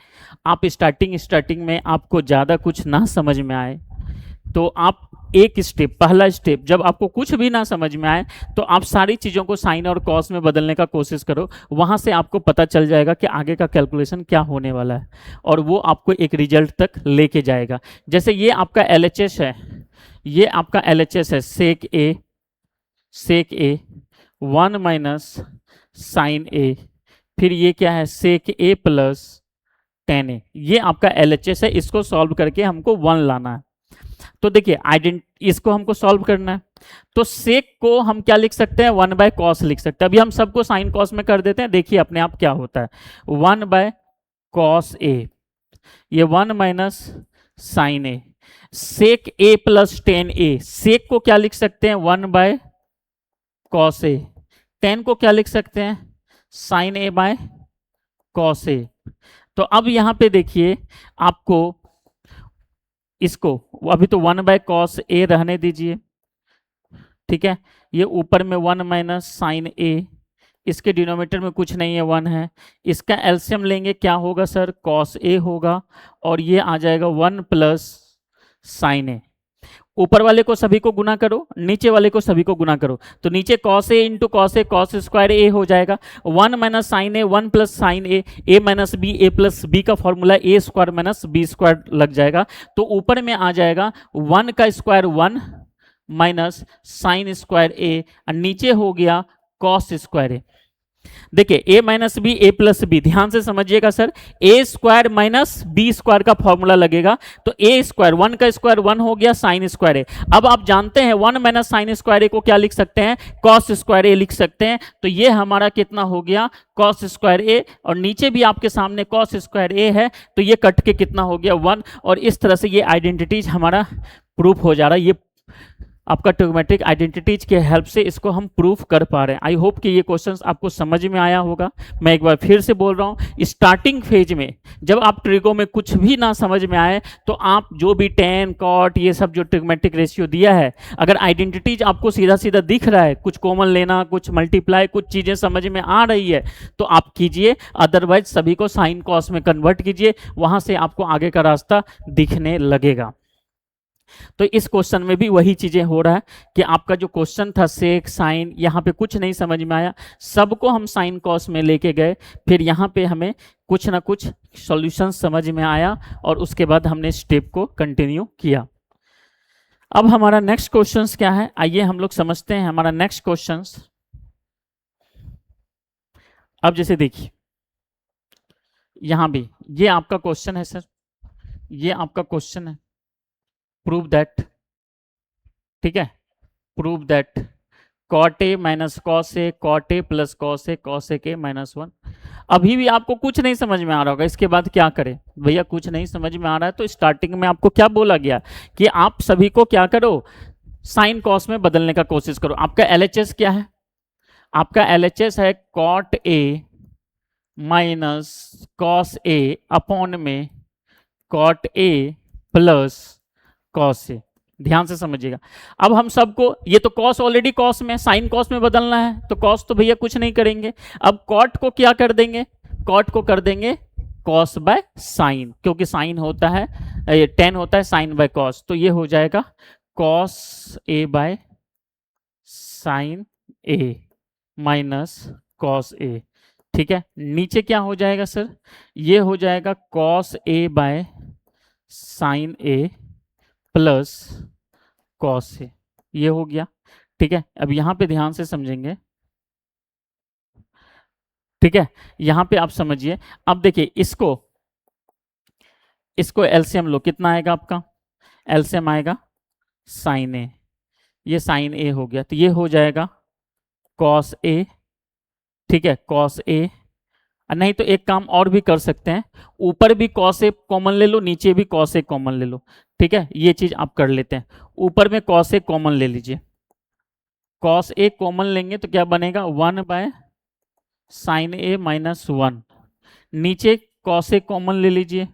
A: आप स्टार्टिंग में आपको ज़्यादा कुछ ना समझ में आए तो आप एक स्टेप, पहला स्टेप, जब आपको कुछ भी ना समझ में आए तो आप सारी चीज़ों को साइन और कॉस में बदलने का कोशिश करो। वहाँ से आपको पता चल जाएगा कि आगे का कैलकुलेशन क्या होने वाला है, और वो आपको एक रिजल्ट तक लेके जाएगा। जैसे ये आपका LHS है, ये आपका LHS है, सेक ए 1 माइनस साइन ए, फिर ये क्या है, सेक ए प्लस 10 ए। ये आपका LHS है, इसको सॉल्व करके हमको 1 लाना है। तो देखिए इसको हमको सॉल्व करना है, तो सेक को हम क्या लिख सकते हैं, 1 बाय कॉस लिख सकते हैं। अभी हम सबको साइन कॉस में कर देते हैं, देखिए अपने आप क्या होता है, 1 बाय कॉस ए, ये 1 minus sine A, sec A plus 10 ए, सेक को क्या लिख सकते हैं, 1 बाय कॉस ए, 10 को क्या लिख सकते हैं, sign A by cos A. तो अब यहां पे देखिए आपको इसको, अभी तो 1 बाय कॉस ए रहने दीजिए, ठीक है, ये ऊपर में 1 माइनस साइन ए, इसके डिनोमिनेटर में कुछ नहीं है, 1 है। इसका एलसीएम लेंगे, क्या होगा सर, कॉस ए होगा, और ये आ जाएगा 1 प्लस साइन ए। ऊपर वाले को सभी को गुना करो, नीचे वाले को सभी को गुना करो, तो नीचे cos A into cos A, cos square A हो जाएगा, 1 minus sine A 1 plus sine A minus B, A plus B का formula A square minus B square लग जाएगा। तो ऊपर में आ जाएगा 1 का square 1 minus sine square A, और नीचे हो गया कॉस स्क्वायर ए। देखिए a minus B A plus B, ध्यान से समझिएगा sir, A square minus B square का फॉर्मूला लगेगा। तो ए स्क्वायर, वन का स्क्वायर वन हो गया, साइन स्क्वायर ए। अब आप जानते हैं वन माइनस साइन स्क्वायर ए को क्या लिख सकते हैं, कॉस स्क्वायर ए लिख सकते हैं। तो ये हमारा कितना हो गया, कॉस स्क्वायर ए, और नीचे भी आपके सामने कॉस स्क्वायर ए है, तो ये कट के कितना हो गया, वन। और इस तरह से ये आइडेंटिटीज हमारा प्रूफ हो जा रहा है। ये आपका ट्रिग्नोमेट्रिक आइडेंटिटीज के हेल्प से इसको हम प्रूफ कर पा रहे हैं। आई होप कि ये क्वेश्चंस आपको समझ में आया होगा। मैं एक बार फिर से बोल रहा हूँ, स्टार्टिंग फेज में जब आप ट्रिगो में कुछ भी ना समझ में आए, तो आप जो भी टेन कॉट ये सब जो ट्रिग्नोमेट्रिक रेशियो दिया है, अगर आइडेंटिटीज आपको सीधा सीधा दिख रहा है, कुछ कॉमन लेना, कुछ मल्टीप्लाई, कुछ चीज़ें समझ में आ रही है, तो आप कीजिए। अदरवाइज सभी को साइन कॉस में कन्वर्ट कीजिए, वहाँ से आपको आगे का रास्ता दिखने लगेगा। तो इस क्वेश्चन में भी वही चीजें हो रहा है कि आपका जो क्वेश्चन था सेक साइन, यहाँ पे कुछ नहीं समझ में आया, सबको हम साइन कॉस में लेके गए, फिर यहाँ पे हमें कुछ ना कुछ सॉल्यूशन समझ में आया, और उसके बाद हमने स्टेप को कंटिन्यू किया। अब हमारा नेक्स्ट क्वेश्चन क्या है, आइए हम लोग समझते हैं हमारा नेक्स्ट क्वेश्चन। अब जैसे देखिए यहाँ भी ये आपका क्वेश्चन है सर, ये आपका क्वेश्चन है, प्रूव दैट, ठीक है, prove that cot A minus cos A, cot A plus cos A, cos A के माइनस वन। अभी भी आपको कुछ नहीं समझ में आ रहा होगा, इसके बाद क्या करें भैया, कुछ नहीं समझ में आ रहा है, तो स्टार्टिंग में आपको क्या बोला गया कि आप सभी को क्या करो, साइन कॉस में बदलने का कोशिश करो। आपका एलएचएस क्या है, आपका एलएचएस है cot A minus cos A upon में cot A plus cos A. ध्यान से समझिएगा। अब हम सबको, ये तो कॉस ऑलरेडी कॉस में, साइन कॉस में बदलना है, तो कॉस तो भैया कुछ नहीं करेंगे। अब कॉट को क्या कर देंगे, कॉट को कर देंगे कॉस बाय साइन, क्योंकि साइन होता है, टेन होता है साइन बाय कॉस, तो ये हो जाएगा cos A by sine A minus cos A. ठीक है, नीचे क्या हो जाएगा सर, ये हो जाएगा cos A by sine A plus cos A, ये हो गया। ठीक है, अब यहां पे ध्यान से समझेंगे, ठीक है, यहां पे आप समझिए। अब देखिए इसको एलसीएम लो, कितना आएगा आपका, एलसीएम आएगा साइन ए, ये साइन ए हो गया, तो ये हो जाएगा कॉस ए, ठीक है, कॉस ए। नहीं तो एक काम और भी कर सकते हैं, ऊपर भी कॉस ए कॉमन ले लो, नीचे भी कॉस ए कॉमन ले लो। ठीक है, ये चीज आप कर लेते हैं, ऊपर में कॉस ए कॉमन ले लीजिए, कॉस ए कॉमन लेंगे तो क्या बनेगा, one by sine A minus one. नीचे कॉस ए कॉमन ले लीजिए,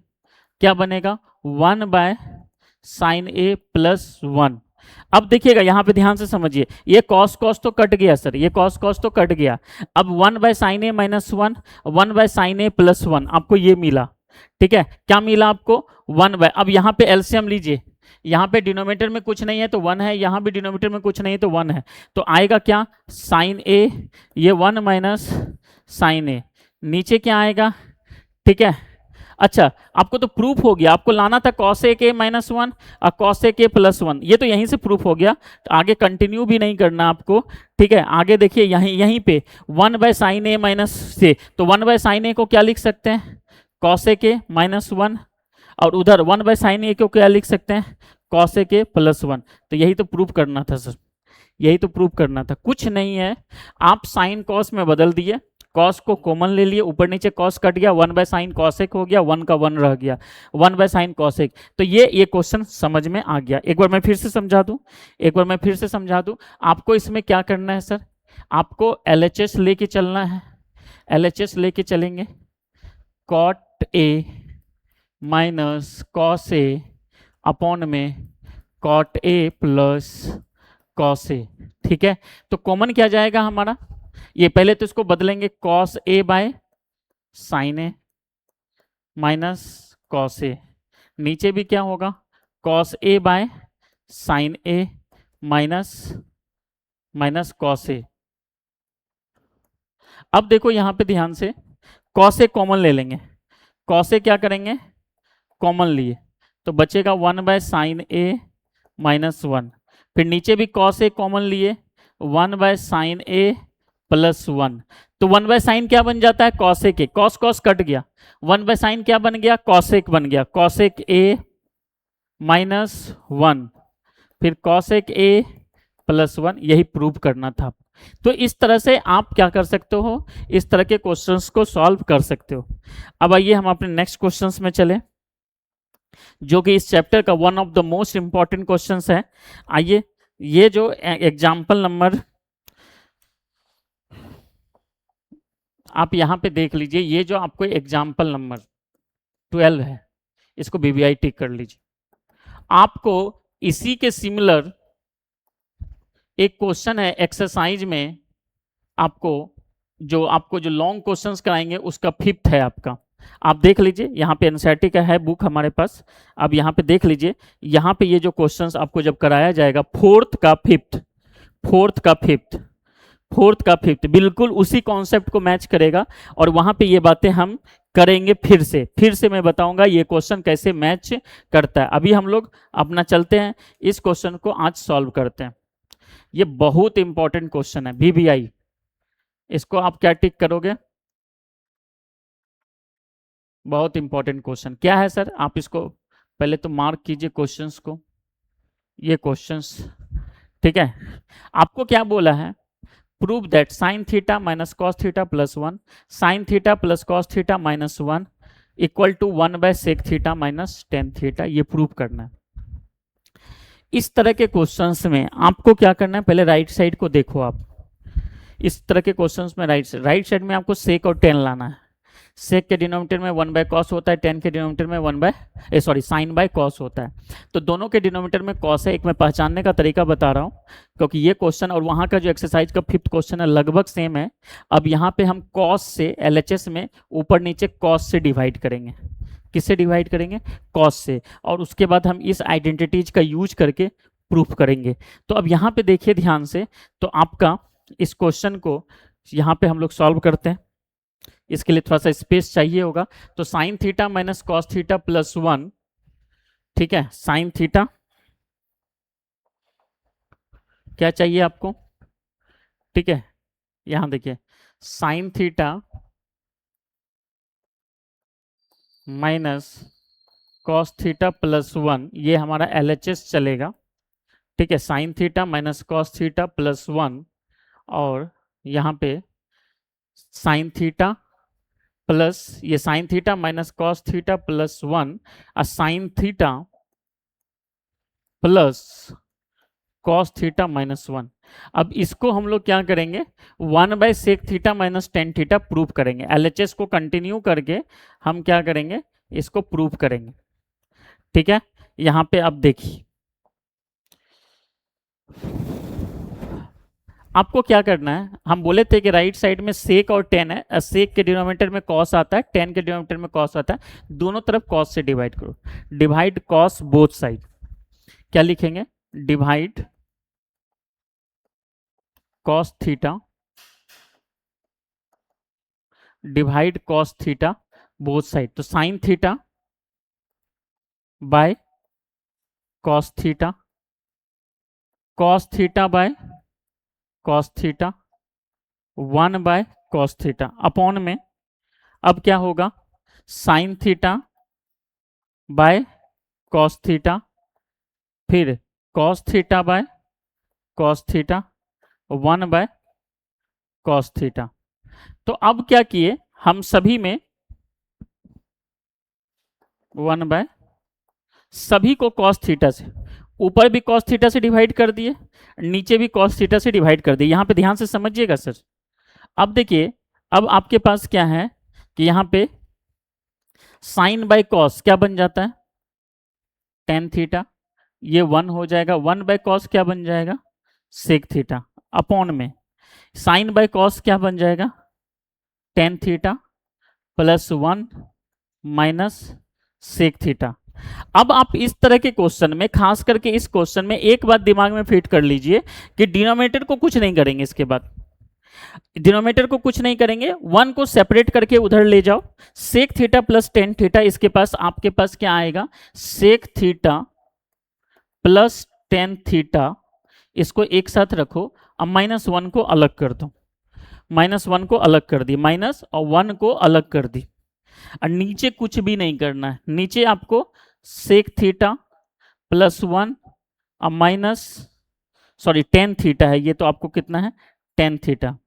A: क्या बनेगा, one by sine A plus one. अब देखिएगा यहाँ पे ध्यान से समझिए, ये कॉस कॉस तो कट गया सर, ये कॉस कॉस तो कट गया। अब one by sine A minus one, one by sine A plus one, आपको ये मिला। ठीक है, क्या मिला आपको, वन बाय, अब यहाँ पे एलसीएम लीजिए, यहाँ पे डिनोमिनेटर में कुछ नहीं है तो वन है, यहाँ भी डिनोमिनेटर में कुछ नहीं है तो वन है, तो आएगा क्या, साइन ए, ये वन माइनस साइन ए, नीचे क्या आएगा। ठीक है, अच्छा आपको तो प्रूफ हो गया, आपको लाना था कॉस ए के माइनस वन और कॉस ए के प्लस वन, ये तो यहीं से प्रूफ हो गया, तो आगे कंटिन्यू भी नहीं करना आपको। ठीक है, आगे देखिए यहीं पे one by sine A minus से, तो वन बाय साइन ए को क्या लिख सकते हैं, कॉस ए के माइनस वन, और उधर वन बाय साइन ए को क्या लिख सकते हैं, कॉस ए के प्लस वन। तो यही तो प्रूफ करना था सर, यही तो प्रूफ करना था, कुछ नहीं है, आप साइन कॉस में बदल दिए, कॉस को कॉमन ले लिए, ऊपर नीचे कॉस कट गया, वन बाय साइन कॉसेक हो गया, वन का वन रह गया, वन बाय साइन कॉसेक। तो ये क्वेश्चन समझ में आ गया। एक बार मैं फिर से समझा दूं, एक बार मैं फिर से समझा दूं, आपको इसमें क्या करना है सर, आपको एलएचएस लेके चलना है, एलएचएस लेके चलेंगे, cot A minus cos A upon में cot A plus cos A. ठीक है, तो कॉमन क्या जाएगा हमारा, ये पहले तो इसको बदलेंगे, cos A by sine A minus cos A, नीचे भी क्या होगा, cos A by sine A minus minus cos A. अब देखो यहां पे ध्यान से, कॉस ए कॉमन ले लेंगे, कॉस ए क्या करेंगे, कॉमन लिए, तो बचेगा one by sine A minus one, फिर नीचे भी कॉस ए कॉमन लिए, one by sine A plus 1। तो 1/sin क्या बन जाता है, कॉसेक ए, कॉस कॉस कट गया, 1/sin क्या बन गया, कॉसेक बन गया, कॉसेक ए माइनस 1, फिर कॉसेक ए प्लस 1, यही प्रूव करना था। तो इस तरह से आप क्या कर सकते हो, इस तरह के क्वेश्चंस को सॉल्व कर सकते हो। अब आइए हम अपने नेक्स्ट क्वेश्चंस में चले, जो कि इस चैप्टर का one of the most important questions है। आइए, ये जो एग्जाम्पल नंबर आप यहां पे देख लीजिए, ये जो आपको एग्जाम्पल नंबर 12 है, इसको बीबीआई टिक कर लीजिए। आपको इसी के सिमिलर एक क्वेश्चन है एक्सरसाइज में, आपको जो लॉन्ग क्वेश्चंस कराएंगे उसका 5th है आपका। आप देख लीजिए, यहाँ पे एनसीईआरटी का है बुक हमारे पास। अब यहाँ पे देख लीजिए, यहाँ पे ये जो क्वेश्चंस आपको जब कराया जाएगा, फोर्थ का फिफ्थ बिल्कुल उसी कॉन्सेप्ट को मैच करेगा, और वहां पे ये बातें हम करेंगे। फिर से मैं बताऊंगा ये क्वेश्चन कैसे मैच करता है। अभी हम लोग अपना चलते हैं, इस क्वेश्चन को आज सॉल्व करते हैं। ये बहुत इंपॉर्टेंट क्वेश्चन है, बीबीआई। इसको आप क्या टिक करोगे, बहुत इंपॉर्टेंट क्वेश्चन। क्या है सर, आप इसको पहले तो मार्क कीजिए क्वेश्चंस को, ये क्वेश्चंस, ठीक है। आपको क्या बोला है, prove that sine theta minus cos theta plus 1, sine theta plus cos theta minus 1 equal to 1/sec theta minus tan theta, ये प्रूव करना है। इस तरह के क्वेश्चंस में आपको क्या करना है, पहले राइट साइड को देखो आप। इस तरह के क्वेश्चंस में राइट साइड में आपको सेक और टेन लाना है। सेक के डिनोमिनेटर में 1/cos होता है, टेन के डिनोमिनेटर में साइन बाय कॉस होता है। तो दोनों के डिनोमिनेटर में कॉस है। एक मैं पहचानने का तरीका बता रहा हूँ, क्योंकि ये क्वेश्चन और वहाँ का जो एक्सरसाइज का 5th क्वेश्चन है लगभग सेम है। अब यहाँ पे हम कॉस से LHS में ऊपर नीचे कॉस से डिवाइड करेंगे। किससे डिवाइड करेंगे, कॉस से, और उसके बाद हम इस आइडेंटिटीज का यूज करके प्रूफ करेंगे। तो अब यहाँ पे देखिए ध्यान से, तो आपका इस क्वेश्चन को यहाँ पे हम लोग सॉल्व करते हैं। इसके लिए थोड़ा सा स्पेस चाहिए होगा। तो sine theta minus cos theta plus 1, ठीक है। साइन थीटा क्या चाहिए आपको, ठीक है। यहां देखिए, sign theta minus cos theta plus 1, ये हमारा LHS चलेगा, ठीक है। Sign theta minus cos theta plus 1, और यहाँ पे साइन थीटा प्लस ये sign theta minus cos theta plus 1 और sign theta plus cos theta minus 1। अब इसको हम लोग क्या करेंगे, 1/sec theta minus tan theta prove करेंगे। LHS को कंटिन्यू करके हम क्या करेंगे, इसको प्रूव करेंगे, ठीक है। यहाँ पे अब देखिए, आपको क्या करना है, हम बोले थे कि राइट साइड में सेक और टेन है, सेक के डिनोमिनेटर में कॉस आता है, टेन के डिनोमिनेटर में कॉस आता है, दोनों तरफ कॉस से डिवाइड करो। डिवाइड कॉस बोथ साइड, क्या लिखेंगे, divide cos theta, divide cos theta both side. तो sine theta by cos theta, cos theta by cos theta, 1/cos theta upon में, अब क्या होगा, sine theta by cos theta, फिर cos theta by cos theta, 1/cos theta. तो अब क्या किए, हम सभी में 1/ सभी को कॉस थीटा से, ऊपर भी कॉस थीटा से डिवाइड कर दिए, नीचे भी कॉस थीटा से डिवाइड कर दिए। यहां पे ध्यान से समझिएगा सर। अब देखिए, अब आपके पास क्या है कि यहां पे साइन बाय कॉस क्या बन जाता है, टेन थीटा, ये 1 हो जाएगा, 1/cos क्या बन जाएगा, सेक थीटा, अपॉन में साइन बाय कॉस क्या बन जाएगा, tan theta plus 1 minus sec theta. अब आप इस तरह के क्वेश्चन में, खास करके इस क्वेश्चन में एक बात दिमाग में फिट कर लीजिए कि डिनोमिनेटर को कुछ नहीं करेंगे, इसके बाद डिनोमिनेटर को कुछ नहीं करेंगे, 1 को सेपरेट करके उधर ले जाओ, sec theta plus tan theta, इसके पास आपके पास क्या आएगा, sec theta plus tan theta, इसको एक साथ रखो, अब -1 को अलग कर दो, -1 को अलग कर दी, माइनस और 1 को अलग कर दी, और नीचे कुछ भी नहीं करना है। नीचे आपको सेक थीटा +1 और माइनस, सॉरी टेन थीटा है ये, तो आपको कितना है टेन थीटा।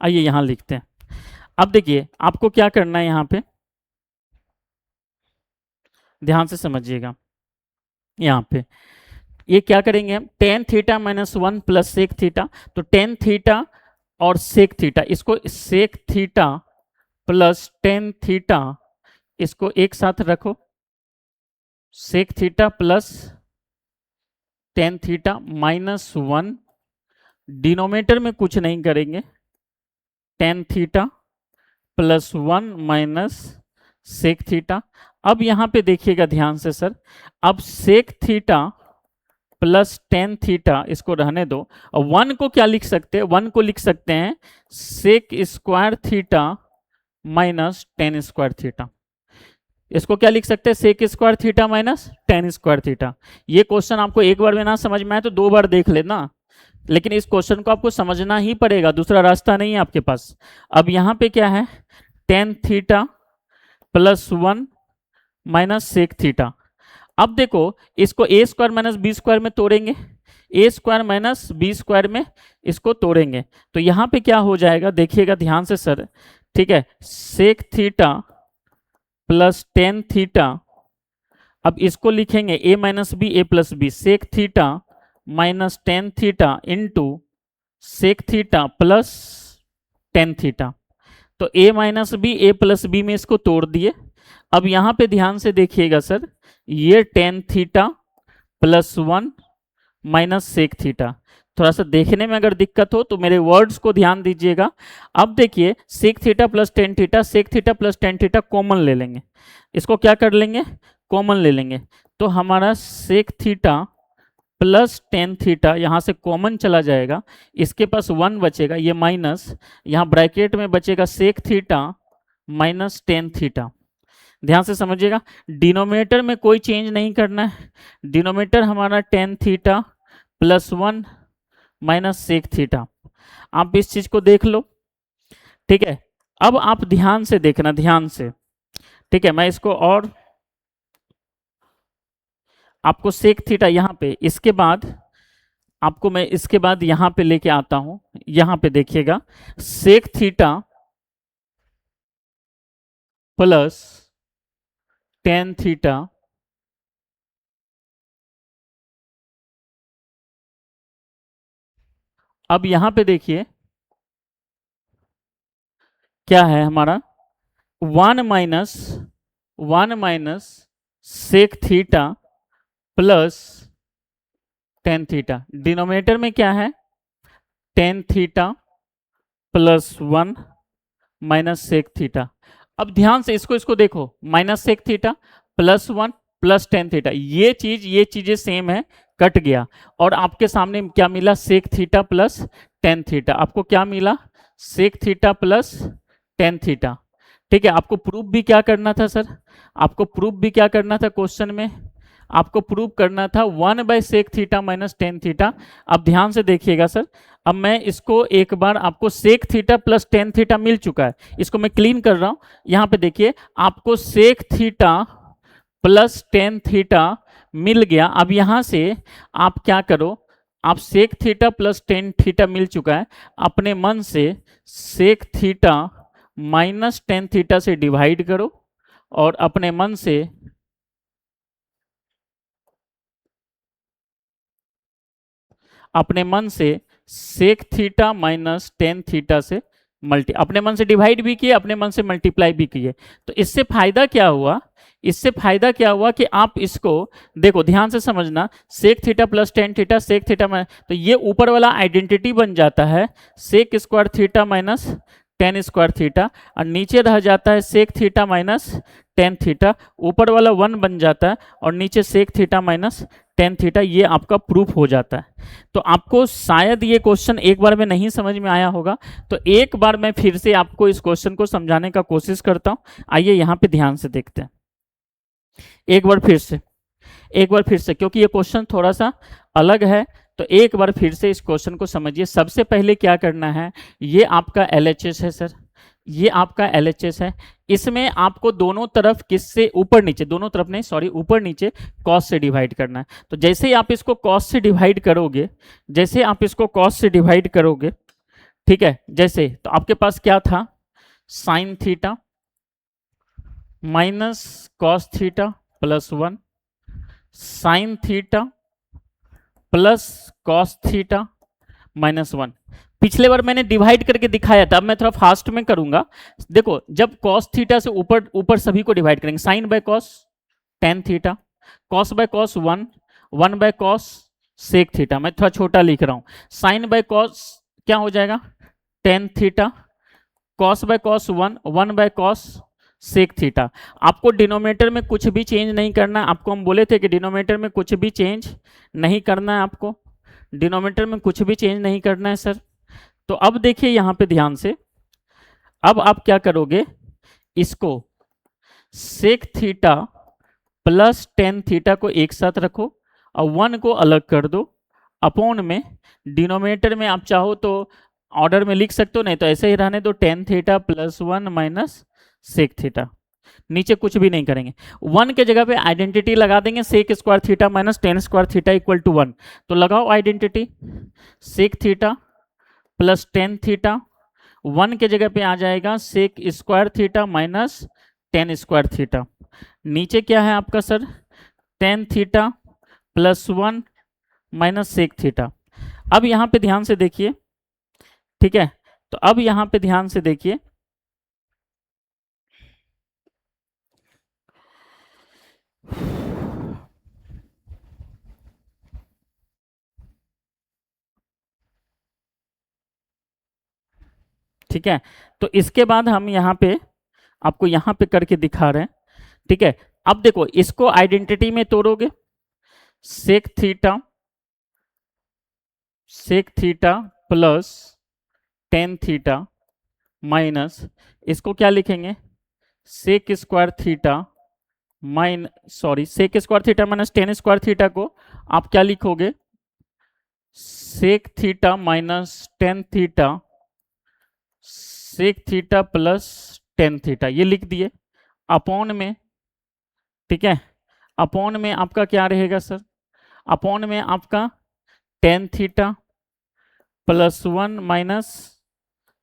A: आइए यहां लिखते हैं। अब देखिए आपको क्या करना है, यहां पे ध्यान से समझिएगा। यहां पे ये क्या करेंगे हम, tan theta -1 plus sec theta, तो टेन थीटा और सेक थीटा, इसको sec theta plus tan theta इसको एक साथ रखो, sec theta plus tan theta -1, denominator में कुछ नहीं करेंगे, tan theta +1 minus sec theta. अब यहां पे देखिएगा ध्यान से सर, अब sec theta plus tan theta इसको रहने दो, और 1 को क्या लिख सकते हैं, 1 को लिख सकते हैं sec square theta minus tan square theta. इसको क्या लिख सकते हैं, sec square theta minus tan square theta. ये क्वेश्चन आपको एक बार में ना समझ में आए तो दो बार देख लेना, लेकिन इस क्वेश्चन को आपको समझना ही पड़ेगा, दूसरा रास्ता नहीं है आपके पास। अब यहां पे क्या है, tan theta +1 minus sec theta. अब देखो इसको A square minus B square में तोड़ेंगे, A square minus B square में इसको तोड़ेंगे, तो यहां पे क्या हो जाएगा, देखिएगा ध्यान से सर, ठीक है, sec theta plus tan theta, अब इसको लिखेंगे A minus B A plus B, sec theta minus tan theta into sec theta plus tan theta. तो A minus B A plus B में इसको तोड़ दिए। अब यहां पे ध्यान से देखिएगा सर, ये tan theta +1 minus sec theta, थोड़ा सा देखने में अगर दिक्कत हो तो मेरे वर्ड्स को ध्यान दीजिएगा। अब देखिए sec theta plus tan theta, sec theta plus tan theta common ले लेंगे, इसको क्या कर लेंगे, कॉमन ले लेंगे, तो हमारा sec theta plus tan theta यहाँ से कॉमन चला जाएगा, इसके पास 1 बचेगा, ये माइनस, यहाँ ब्रैकेट में बचेगा sec theta minus tan theta. ध्यान से समझिएगा, डिनोमिनेटर में कोई चेंज नहीं करना है, डिनोमिनेटर हमारा tan theta +1 minus sec theta. आप इस चीज को देख लो, ठीक है। अब आप ध्यान से देखना, ध्यान से, ठीक है, मैं इसको और आपको सेक थीटा यहाँ पे, इसके बाद आपको मैं इसके बाद यहाँ पे लेके आता हूं, यहाँ पे देखिएगा sec theta plus tan theta अब यहां पे देखिए क्या है हमारा, 1 minus sec theta plus tan theta, denominator में क्या है tan theta +1 minus sec theta. अब ध्यान से इसको इसको देखो, minus sec theta +1 plus tan theta, ये चीजें सेम है, कट गया, और आपके सामने क्या मिला, sec theta plus tan theta. आपको क्या मिला, sec theta plus tan theta, ठीक है। आपको प्रूफ भी क्या करना था सर, आपको प्रूफ भी क्या करना था, क्वेश्चन में आपको प्रूफ करना था 1/सेक थीटा माइनस टेन थीटा। अब ध्यान से देखिएगा सर, अब मैं इसको एक बार, आपको sec theta plus tan theta मिल चुका है, इसको मैं क्लीन कर रहा हूं। यहां पे देखिए आपको sec theta plus tan theta मिल गया। अब यहां से आप क्या करो, आप sec theta plus tan theta मिल चुका है, अपने मन से sec theta minus tan theta से डिवाइड करो, और अपने मन से sec theta minus tan theta से अपने मन से डिवाइड भी किए, अपने मन से मल्टीप्लाई भी किए। तो इससे फायदा क्या हुआ, इससे फायदा क्या हुआ कि आप इसको देखो, ध्यान से समझना, sec theta plus tan theta sec theta minus, तो ये ऊपर वाला आइडेंटिटी बन जाता है sec square theta minus tan square theta, और नीचे रह जाता है sec theta minus tan theta, ऊपर वाला 1 बन जाता है, और नीचे sec theta minus tan theta, ये आपका प्रूफ हो जाता है। तो आपको शायद ये क्वेश्चन एक बार में नहीं समझ में आया होगा, तो एक बार मैं फिर से आपको इस क्वेश्चन को समझाने का कोशिश करता हूं। आइए यहां पे ध्यान से देखते हैं एक बार फिर से। एक बार फिर से, क्योंकि ये क्वेश्चन थोड़ा सा अलग है, तो एक बार फिर से इस क्वेश्चन को समझिए। सबसे पहले क्या करना है, ये आपका LHS है सर, ये आपका LHS है। इसमें आपको दोनों तरफ किससे, ऊपर नीचे, दोनों तरफ नहीं सॉरी, ऊपर नीचे कॉस से डिवाइड करना है। तो जैसे ही आप इसको कॉस से डिवाइड करोगे, जैसे आप इसको कॉस से डिवाइड करोगे, ठीक है, जैसे, तो आपके पास क्या था, sign theta minus cos theta plus 1, sine theta plus cos theta minus 1। पिछले बार मैंने डिवाइड करके दिखाया था, अब मैं थोड़ा फास्ट में करूंगा। देखो, जब कॉस थीटा से ऊपर ऊपर सभी को डिवाइड करेंगे, sine by cos tan theta, cos by cos 1, 1 by cos sec theta. मैं थोड़ा छोटा लिख रहा हूं, साइन बाय कॉस क्या हो जाएगा, tan theta, cos by cos 1, 1 by cos sec theta. आपको डिनोमिनेटर में कुछ भी चेंज नहीं करना है। आपको हम बोले थे कि डिनोमिनेटर में कुछ भी चेंज नहीं करना है, आपको डिनोमिनेटर में कुछ भी चेंज नहीं करना है सर। तो अब देखिए यहां पे ध्यान से, अब आप क्या करोगे, इसको sec theta plus tan theta को एक साथ रखो और 1 को अलग कर दो, अपॉन में डिनोमिनेटर में आप चाहो तो ऑर्डर में लिख सकते हो, नहीं तो ऐसे ही रहने दो, tan theta plus 1 minus sec theta. नीचे कुछ भी नहीं करेंगे, 1 के जगह पे आइडेंटिटी लगा देंगे, sec square theta minus tan square theta equal to 1। तो लगाओ identity, sec theta plus tan theta, 1 के जगह पे आ जाएगा sec square theta minus tan square theta. नीचे क्या है आपका sir, tan theta plus 1 minus sec theta. अब यहां पे ध्यान से देखिए, ठीक है, तो अब यहां पे ध्यान से देखिए, ठीक है। तो इसके बाद हम यहाँ पे आपको यहाँ पे करके दिखा रहे हैं, ठीक है। अब देखो, इसको आइडेंटिटी में तोड़ोगे, sec theta plus tan theta minus, इसको क्या लिखेंगे, sec square theta sec square theta minus tan square theta को आप क्या लिखोगे, sec theta minus tan theta sec theta plus tan theta, ये लिख दिए, अपॉन में, ठीक है, अपॉन में आपका क्या रहेगा सर, अपॉन में आपका tan theta plus 1 minus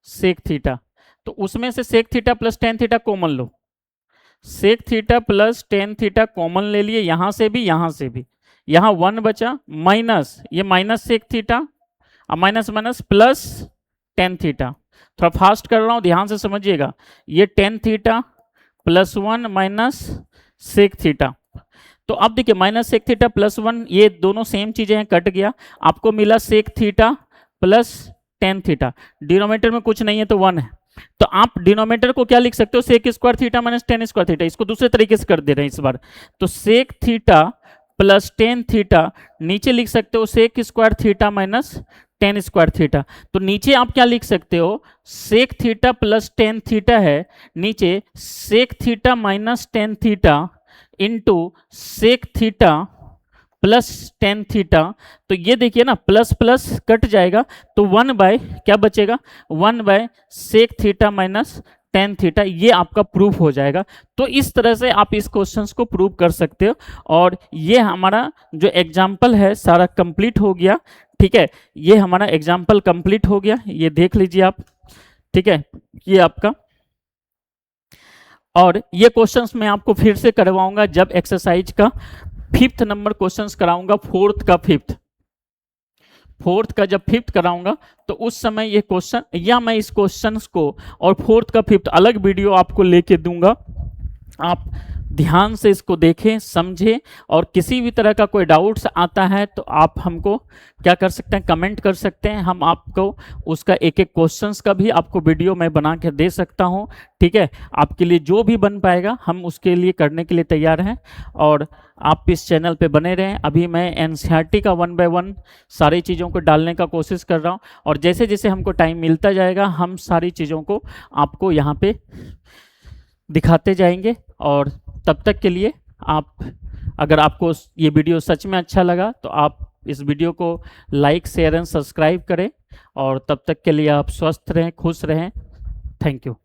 A: sec theta. तो उसमें से sec theta plus tan theta common लो, sec theta plus tan theta common ले लिए, यहां से भी यहां से भी, यहां 1 बचा, माइनस ये minus sec theta, minus minus plus tan theta. थोड़ा फास्ट कर रहा हूं, ध्यान से समझिएगा, ये tan theta plus 1 minus sec theta. तो अब देखिए, माइनस सेक थीटा प्लस 1, ये दोनों सेम चीजें हैं, कट गया, आपको मिला sec theta plus tan theta. Denominator में कुछ नहीं है तो 1 है, तो आप डिनोमिनेटर को क्या लिख सकते हो, sec square theta minus tan square theta. इसको दूसरे तरीके से कर दे रहे हैं इस बार, तो sec theta plus tan theta, नीचे लिख सकते हो sec square theta minus tan square theta. तो नीचे आप क्या लिख सकते हो, sec theta plus tan theta है, नीचे sec theta minus tan theta into sec theta plus tan theta. तो ये देखिए ना, प्लस प्लस कट जाएगा, तो 1 बाय क्या बचेगा, 1 by sec theta minus tan theta, ये आपका प्रूफ हो जाएगा। तो इस तरह से आप इस क्वेश्चंस को प्रूव कर सकते हो। और ये हमारा जो एग्जाम्पल है सारा कंप्लीट हो गया, ठीक है, ये हमारा एग्जाम्पल कंप्लीट हो गया, ये देख लीजिए आप, ठीक है, ये आपका। और ये क्वेश्चंस मैं आपको फिर से करवाऊंगा जब एक्सरसाइज का 5th नंबर क्वेश्चंस कराऊंगा, 4th का 5th का जब 5th कराऊंगा, तो उस समय ये क्वेश्चन, या मैं इस क्वेश्चंस को और 4th का 5th अलग वीडियो आपको लेके दूंगा। आप ध्यान से इसको देखें, समझें, और किसी भी तरह का कोई डाउट्स आता है तो आप हमको क्या कर सकते हैं, कमेंट कर सकते हैं, हम आपको उसका एक एक क्वेश्चंस का भी आपको वीडियो मैं बना के दे सकता हूं, ठीक है। आपके लिए जो भी बन पाएगा हम उसके लिए करने के लिए तैयार हैं, और आप इस चैनल पे बने रहें। अभी मैं एनसीईआरटी का 1 बाय 1 सारी चीज़ों को डालने का कोशिश कर रहा हूँ, और जैसे जैसे हमको टाइम मिलता जाएगा हम सारी चीज़ों को आपको यहाँ पे दिखाते जाएंगे। और तब तक के लिए आप अगर आपको ये वीडियो सच में अच्छा लगा तो आप इस वीडियो को लाइक, शेयर एंड सब्सक्राइब करें, और तब तक के लिए आप स्वस्थ रहें, खुश रहें। Thank you.